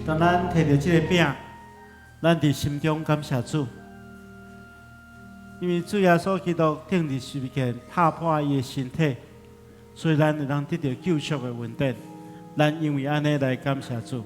当咱摕到这个饼，咱伫心中感谢主，因为主耶稣基督定伫十字架拍破伊的身体，所以咱会当得到救赎的稳定。咱因为安尼来感谢主。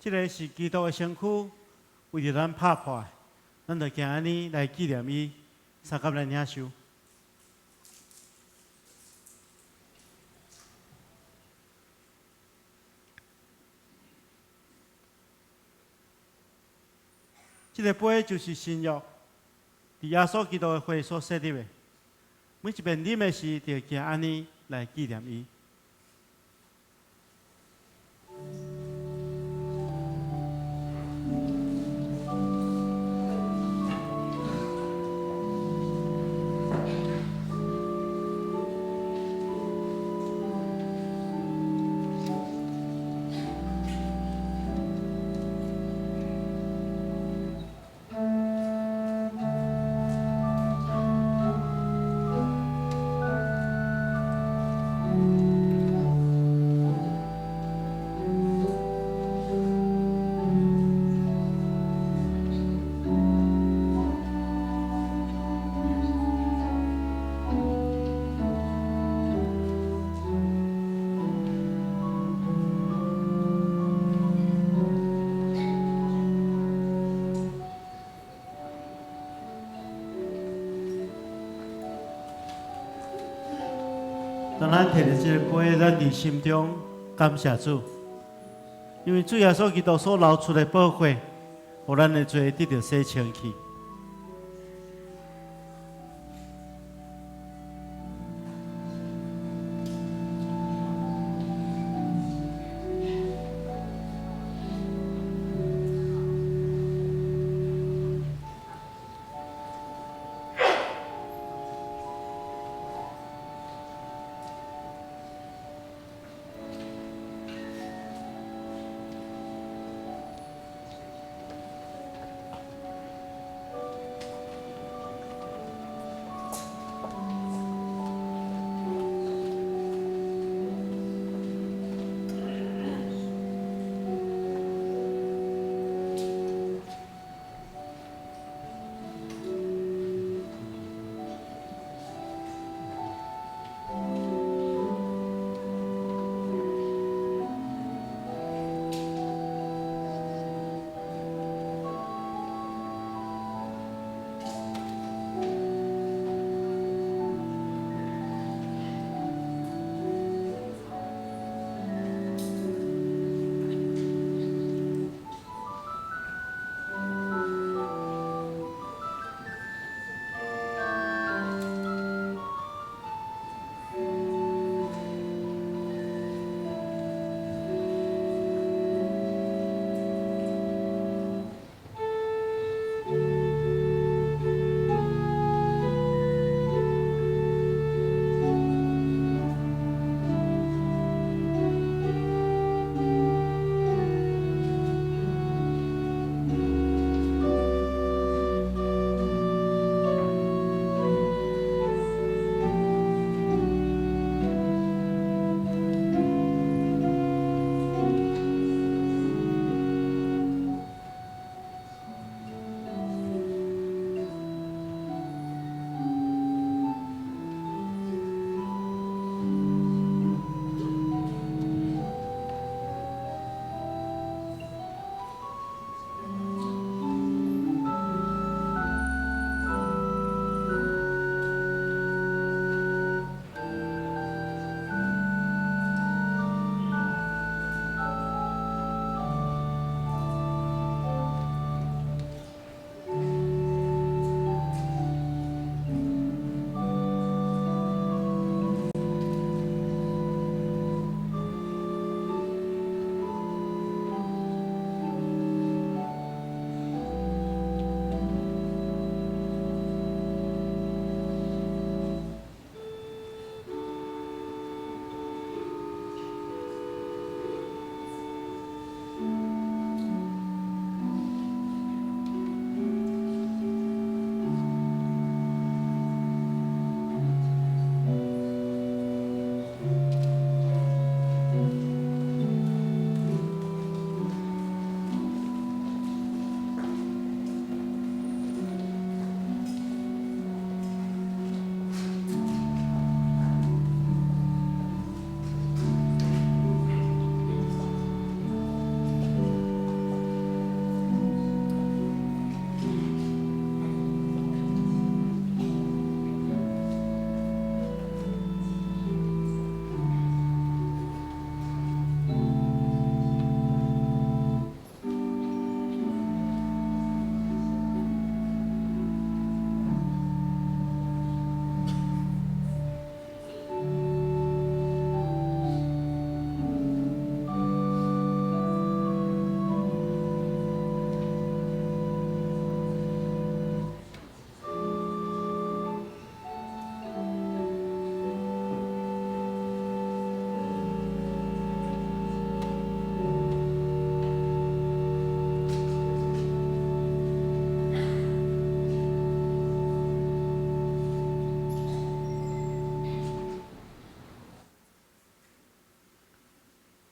这个是基督的身躯，为着咱拍破的，咱就行安尼来纪念伊，三甲咱领受。这个杯就是新约，伫耶稣基督的血所设立的。每一遍啉的时，就行安尼来纪念伊。当咱摕着这个杯，咱伫心中感谢主，因为主耶稣基督所流出的宝血，互咱的罪得到洗清去。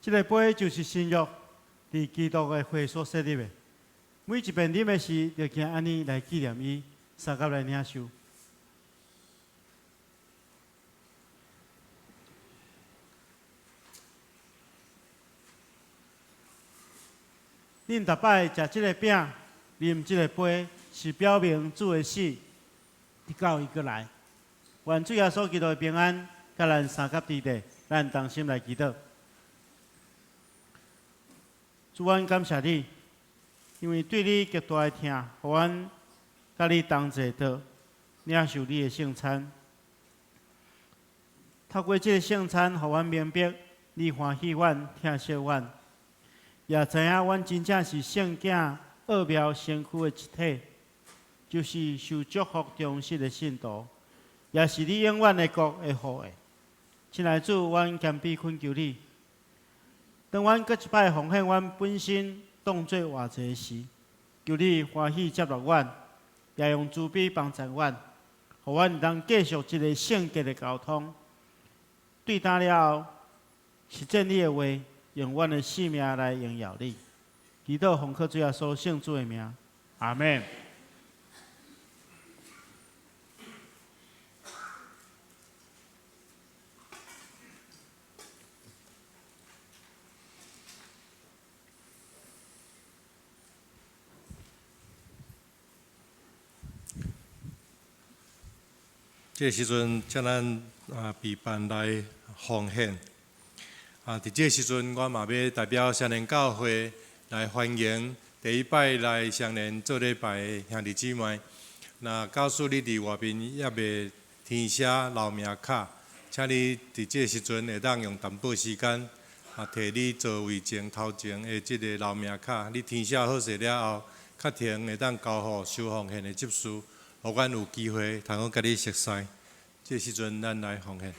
这个杯就是新约，伫基督的血所设立的。每一遍啉的时，就惊安尼来纪念伊，三甲来领受。恁逐摆食即个饼，啉即个杯，是表明主的死，直到伊过来。愿主耶稣基督的平安，甲咱三甲伫地，咱同心来祈祷。主，阮感谢你，因为对你极大的疼，互阮甲你同齐道，领受你的圣餐。透过这个圣餐，互阮明白你欢喜阮，疼惜阮，也知影阮真正是圣囝奥妙身躯的一体，就是受祝福忠实的信徒，也是你永远的国的后裔。亲爱的主，阮谦卑恳求你。当阮搁一摆奉献阮本身当作活祭时，求你欢喜接纳阮，也用慈悲帮助阮，互阮通继续一个圣洁的交通。对答了后，实践你的话，用阮的性命来荣耀你。祈祷奉靠主耶稣圣主的名，阿门。这时阵，请咱备办来奉献。伫这时阵，我嘛要代表双年教会来欢迎第一摆来双年做礼拜的兄弟姊妹。那告诉你伫外面也未填写留名卡，请你伫这时阵会当用淡薄时间，摕你座位前头前的即个留名卡，你填写好势了后，确定会当交予收奉献的执事。互阮有机会通好甲你熟悉，这时阵咱来奉献。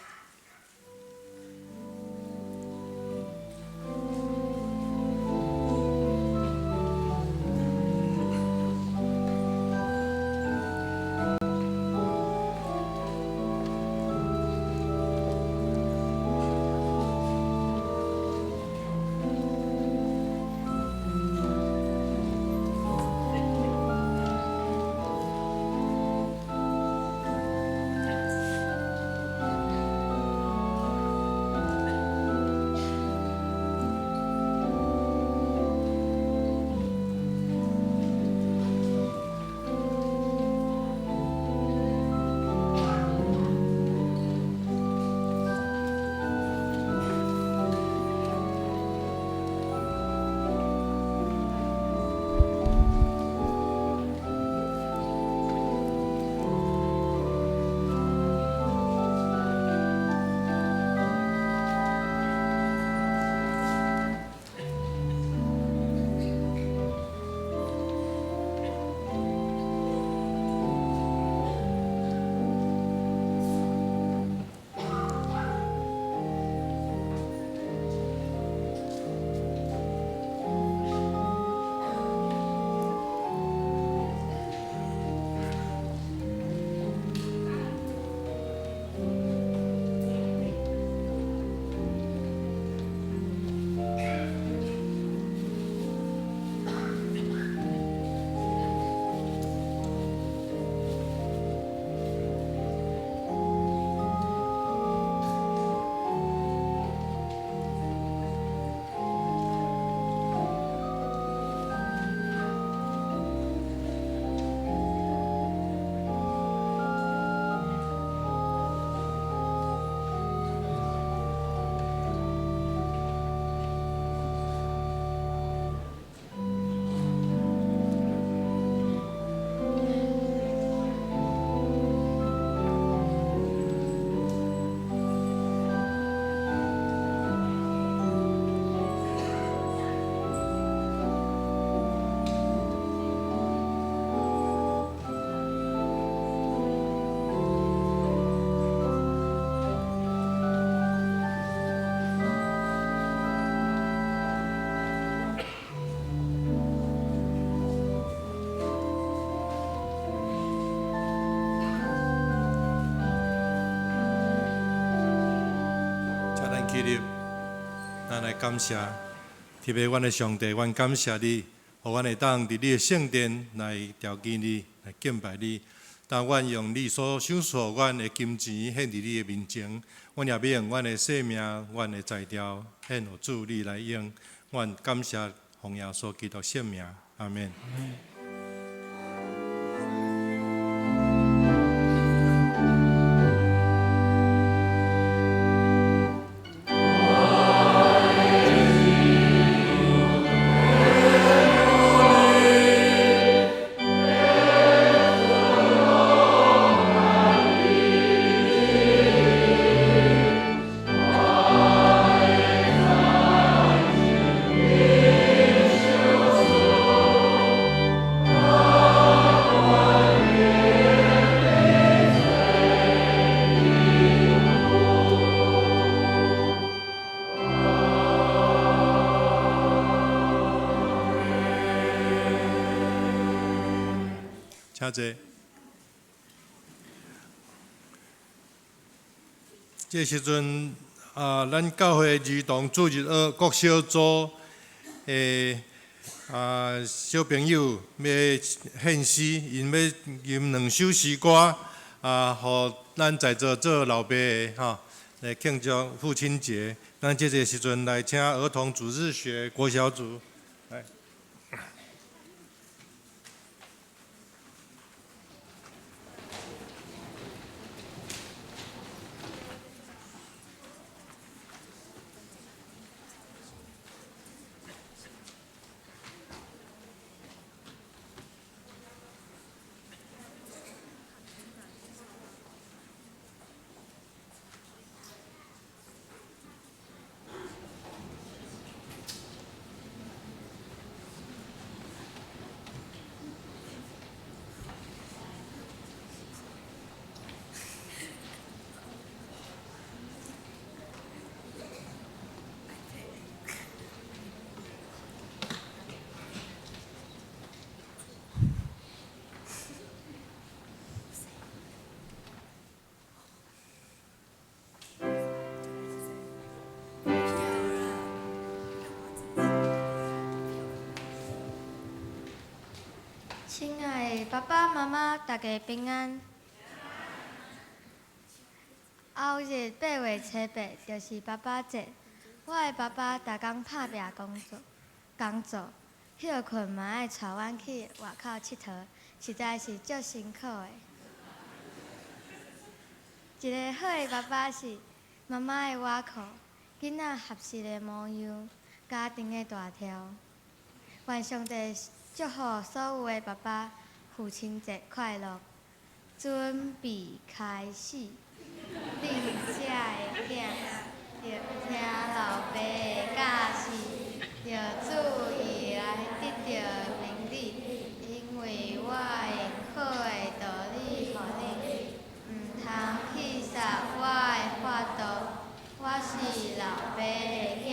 起立，咱来感谢，特别阮的上帝，阮感谢你，互阮会当伫你的圣殿来调祭你，来敬拜你。但阮用你所赏赐阮的金钱献伫你的面前，阮也要用阮的性命、阮的才调献互主你来用。阮感谢奉耶稣基督圣名，阿免。请坐。这时阵咱教会儿童主日学国小组的小朋友要献诗，因要吟2首诗歌互咱在座做老爸的来庆祝父亲节。咱这个时阵来请儿童主日学国小组来。亲爱的爸爸妈妈，大家平安。后日8月初8就是爸爸节，我的爸爸逐工拍拼工作，休困嘛爱带阮去外口佚佗，实在是足辛苦的。一个好的爸爸是妈妈的外裤，囡仔合适的模样，家庭的大条。愿上帝祝福所有的爸爸，父亲节快乐！准备开始，恁遮的囝，着听老爸的教示，着注意来得到真理，因为我会好的道理予你，毋通去杀我的法度。我是老爸的囝，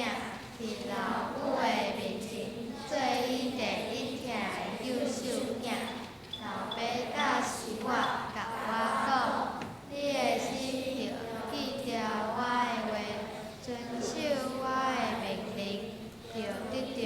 伫老母的面前，做伊第一疼的优秀囝。老爸教示我，甲我讲，你的心着记着我的话，遵守我的命令，着得到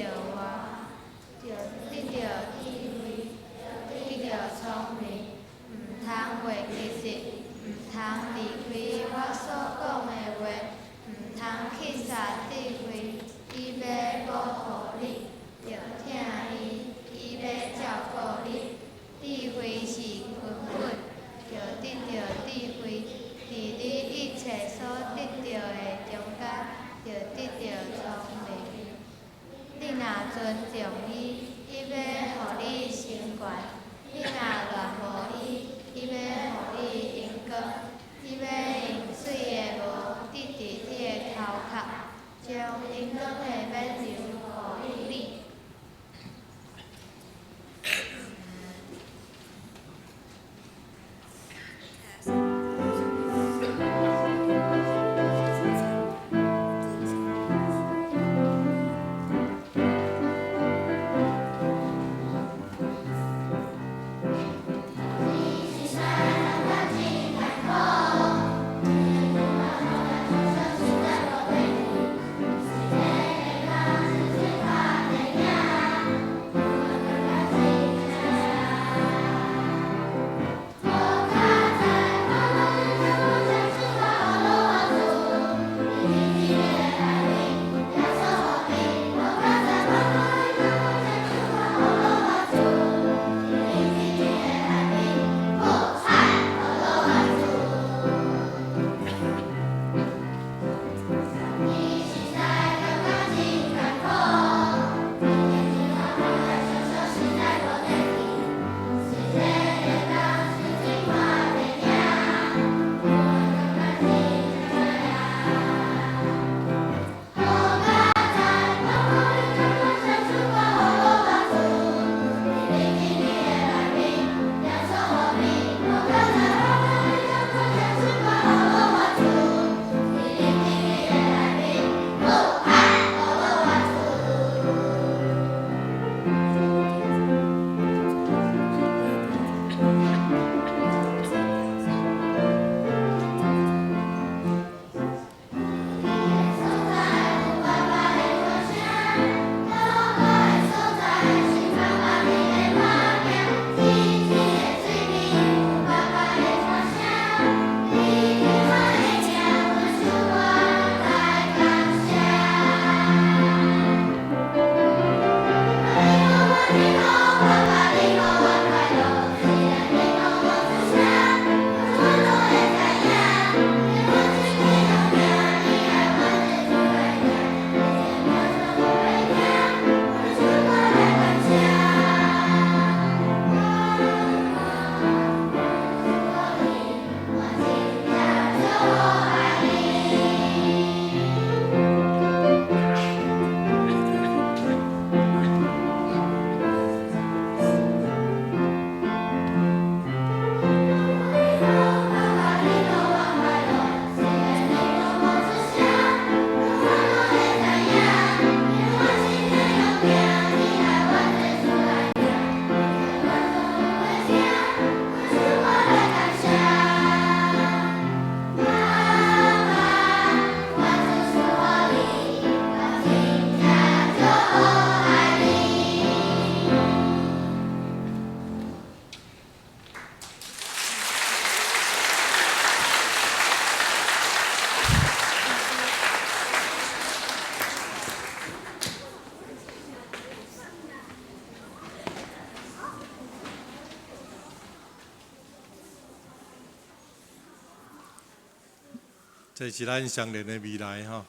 这是咱相连的未来吼。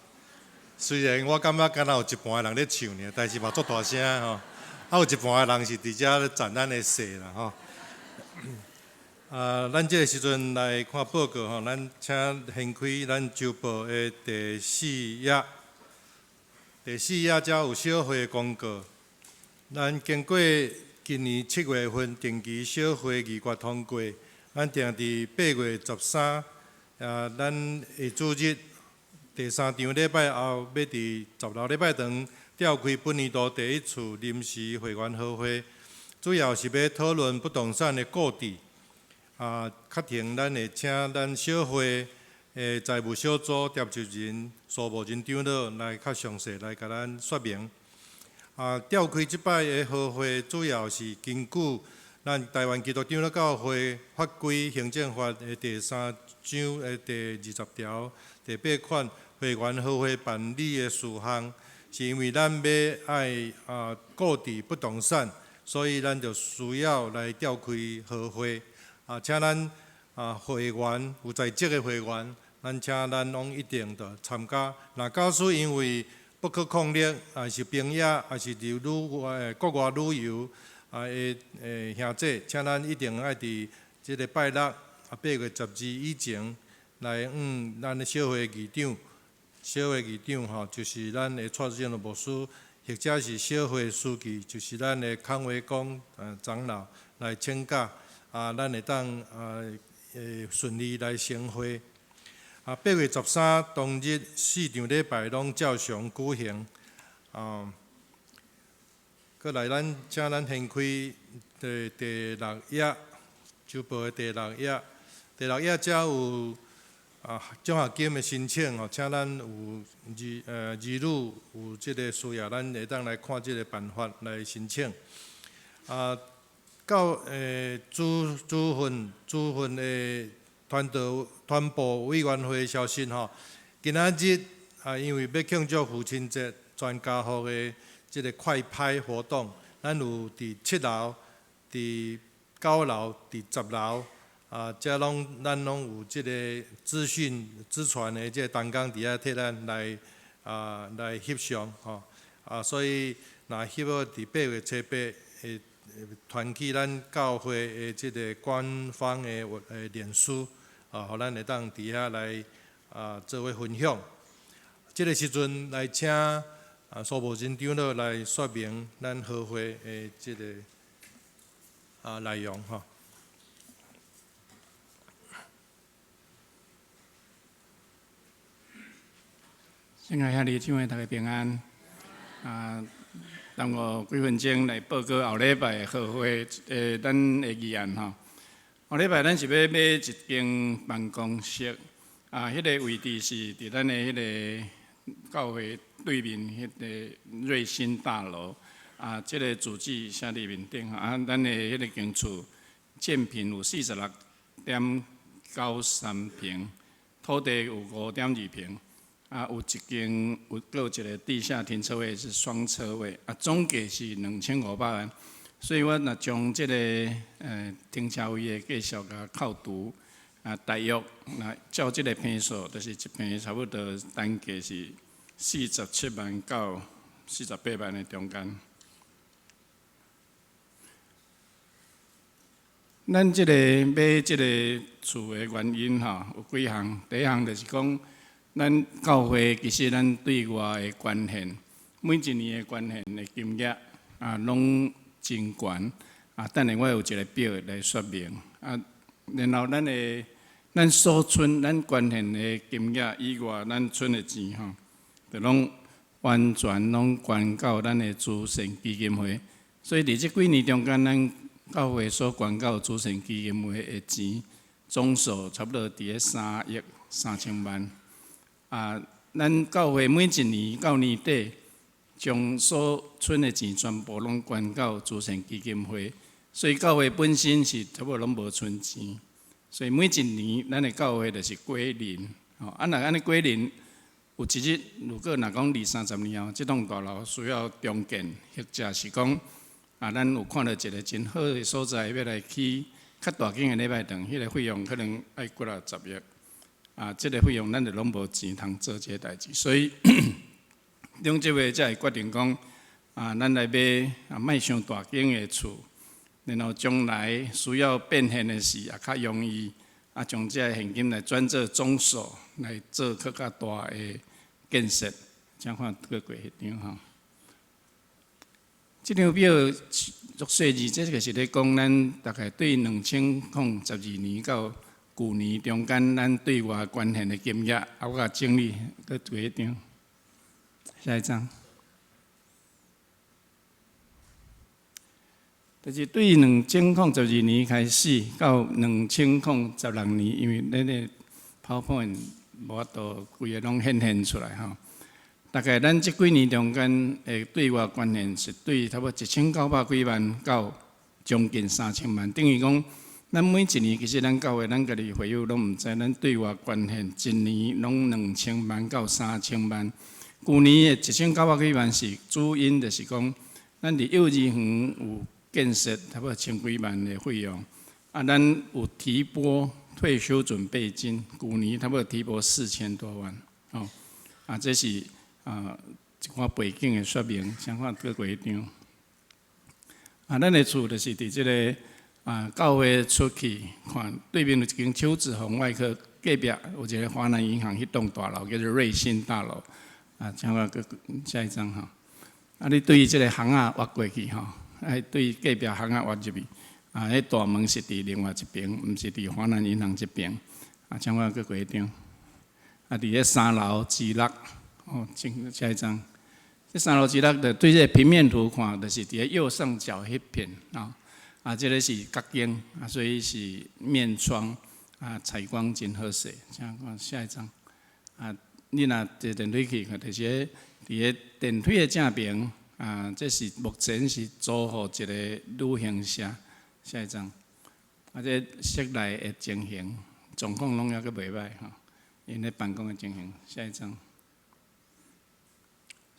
虽然我感觉敢若有一半的人咧唱呢，但是嘛足大声吼，啊有一半的人是伫遮咧赞咱的势啦吼。咱这个时阵来看报告吼，咱请掀开咱周报的第4页。第4页才有小会公告。咱经过今年7月份定期小会议决通过，咱定伫8月13，咱的主日第3场礼拜后，要伫16礼拜堂召开本年度第1次临时会员好会，主要是要讨论不动产的购地。确定咱会请咱小会的财务小组调集人、事务人长老来较详细来甲咱说明。召开即摆的好会，主要是根据咱台湾基督长老教会法规行政法的第3章的第20条第8款，会员好会办理的事项，是因为咱要爱购地不动产，所以咱就需要来召开好会。请咱会员有在职的会员，咱请咱拢一定的参加。若假使因为不可抗力，是兵役，是伫国外旅游的兄弟，请咱一定爱伫即个拜六8月12以前来咱的小会议长，吼，就是咱的蔡政的牧师，或者是小会书记，就是咱的康维公长老来请假。咱会当顺利来成会。8月13当日4场礼拜拢照常举行。搁来请咱掀开第6页，周报的第6页。第6页才有奖学金的申请吼，请咱有儿女有即个需要，咱会当来看即个办法来申请。到主份的团部委员会消息吼，今仔日因为要庆祝父亲节，全家福的即个快拍活动，咱有伫7楼、伫9楼、伫10楼，咱拢有即个资讯资传的即个同工伫遐替咱来翕相吼，所以若翕好伫8月7、8传去咱教会的即个官方的脸书，互咱会当伫遐来做伙分享。即个时阵来请事务人长老来说明咱好会的即个内容吼。亲爱兄弟姊妹，大家平安。等我几分钟来报告后礼拜的好会咱的议案吼。后礼拜咱是要买一间办公室，迄个位置是伫咱的迄个教会对面迄个瑞新大楼，即个主旨写伫面顶咱的迄个间厝建平有46.93平，土地有5.2平。有一个地下停车位是双车位，总价是2500万，所以我若将这个停车位的价数甲扣除，大约若照这个坪数，就是一坪差不多单价是47万到48万的中间。咱这个买这个厝的原因有几项，第一项就是讲。咱教会其实咱对外的捐献，每一年的捐献的金额拢真悬等下我有一个表来说明然后咱所存咱捐献的金额以外，咱存的钱就拢完全拢捐到咱的慈善基金会，所以伫这几年中间，咱教会所捐到慈善基金会的钱总数差不多伫咧3亿3000万。咱教会每一年到年底，将所存的钱全部拢捐到慈善基金会，所以教会本身是差不多拢无存钱，所以每一年咱的教会就是归零。若安尼归零，有一日如果若讲20-30年后，这栋大楼需要重建，或者是讲咱有看到一个真好的所在，要来起较大间的礼拜堂，迄个费用可能要几60亿。这个费用咱就拢无钱通做这个代志，所以中执会才会决定讲，咱来买卖伤大间的厝，然后将来需要变现的事也较容易，将这现金来转做总数来做更较大的建设，这样看过迄张吼。这张表作细字，这个是咧讲咱大概对2012年到去年中间咱对外捐献的金额，我甲整理搁做一张，下一张。就是对2012年开始到2016年，因为咱的PowerPoint无法度规个拢显现出来吼。大概咱这几年中间的对外捐献是对差不多1900几万到将近3000万，等于讲咱每一年其实咱教会咱家己会友拢毋知，咱对外捐献一年拢2000万到3000万。去年的1900几万是主因，就是讲咱伫幼儿园有建设差不多1000几万的费用，咱有提拨退休准备金，去年差不多提拨4000多万，这是一寡背景的说明，相看各过一张。咱的厝就是伫这个教会出去看，对面有一间邱子红外科，隔壁有一个华南银行迄栋大楼叫做瑞信大楼，相看个下一张哈。你对于这个巷仔挖过去吼，对隔壁巷仔挖入去，迄大门是伫另外一边，毋是伫华南银行这边，相看个过一张。伫咧3楼之6。下一张，这3楼之6的对这个平面图看，就是伫咧右上角迄片这个是隔间所以是面窗采光真好势。这样看下一张你若坐电梯去，就是伫咧电梯的正边这是目前是租互一个旅行社。下一张这室内的情形状况拢还阁袂歹因咧办公的情形。下一张。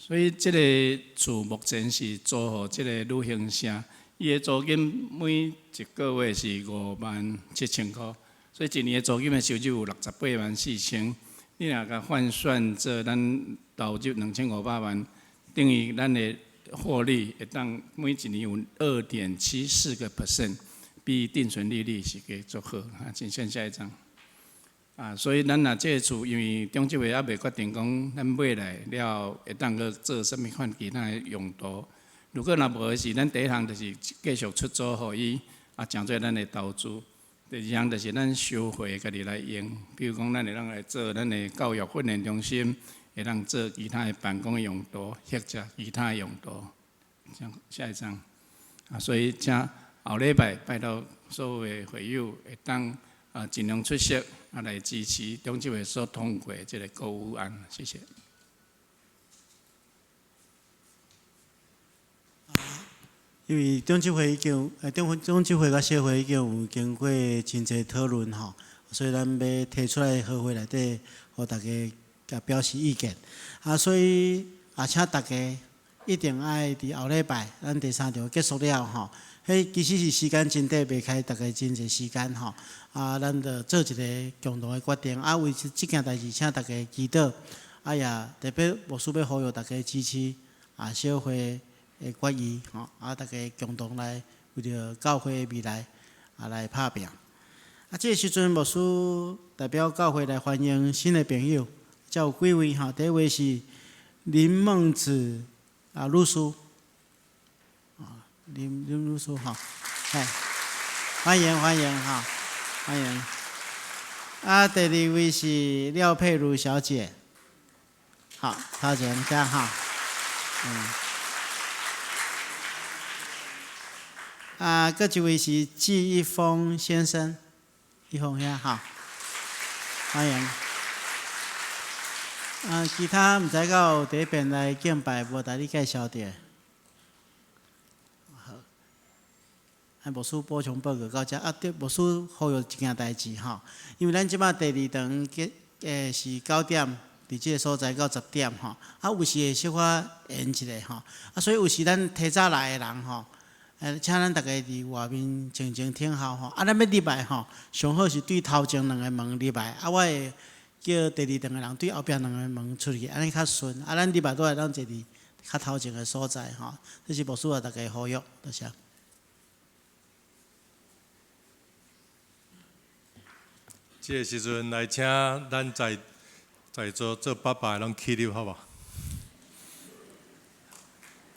所以这个厝目前是租互这个旅行社，伊的租金每一个月是57000块，所以一年的租金的收入有684000。你若甲换算做咱投入2500万，等于咱的获利会当每一年有2.74%，比定存利率是加足好。请看下一张。所以咱若这个厝，因为中执会还未决定讲，咱买来了会当去做啥物款其他的用途。如果若无的是，咱第一项就是继续出租互伊，当做咱的投资。第二项就是咱收回家己来用，比如讲咱会当来做咱的教育训练中心，会当做其他的办公的用途，或者其他的用途。下一张。所以请后礼拜拜到所有的会友会当尽量出席。来支持中执会所通过这个购物案，谢谢。因为中执会已经，中执会甲社会已经有经过真侪讨论吼，所以咱要提出来和会内底，互大家甲表示意见。所以请大家一定爱伫后礼拜，咱第3场结束了吼。迄其实是时间真短，袂开大概真侪时间吼。咱着做一个共同的决定。为即件代志，请大家祈祷。也特别牧师要呼吁大家支持社会的决议吼。大家共同来为着教会的未来来拍拼。这个时阵，牧师代表教会来欢迎新的朋友，才有几位吼。第一位是林梦子律师。林律师哈，欢迎欢迎哈，欢迎。第二位是廖佩如小姐，好，掏钱这样哈，各一位是季一峰先生，一峰呀哈，欢迎。其他唔知到第一遍来敬拜，无大你介绍的。牧师补充报告到这对牧师呼吁一件代志吼，因为咱即摆第2堂是9点，伫即个所在到10点吼，有时会小可延一下吼，所以有时咱提早来的人吼，请咱大家伫外面静静听候吼，咱要入来吼，上好是对头前2个门入来，我会叫第二档的人对后壁两个门出去，安尼较顺。啊，咱礼拜都来当坐伫较头前的所在吼，这是牧师啊大家呼吁，多谢。这个时阵来请咱在座做爸爸的拢起立好无？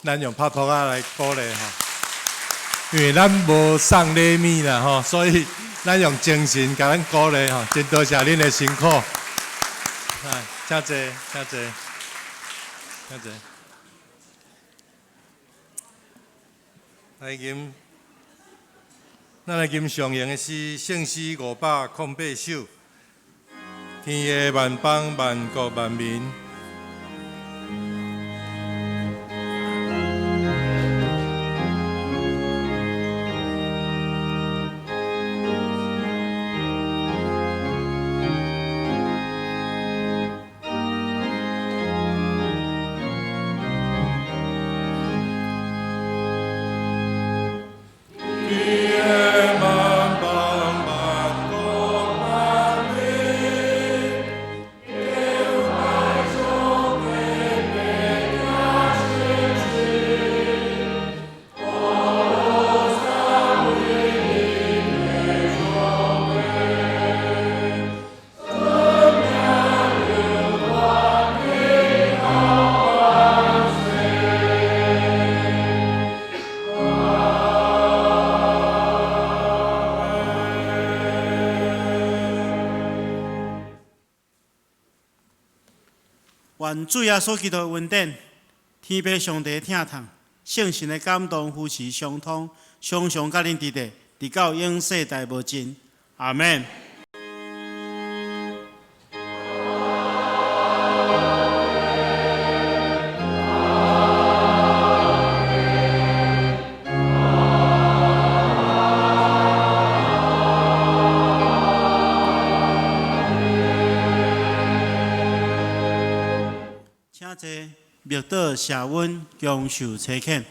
咱用拍拖仔来鼓励吼，因为咱无送礼物啦吼，所以咱用精神甲咱鼓励吼，真多谢恁的辛苦。哎，请坐，请坐，请坐。咱来吟上行的诗，圣诗508首。天下万邦万国万民。愿主耶稣基督的恩典、天父上帝疼痛、圣神的感动、扶持相通，常常甲恁伫地，直到永世代无尽。阿门。请坐，默祷谢恩，共受差遣。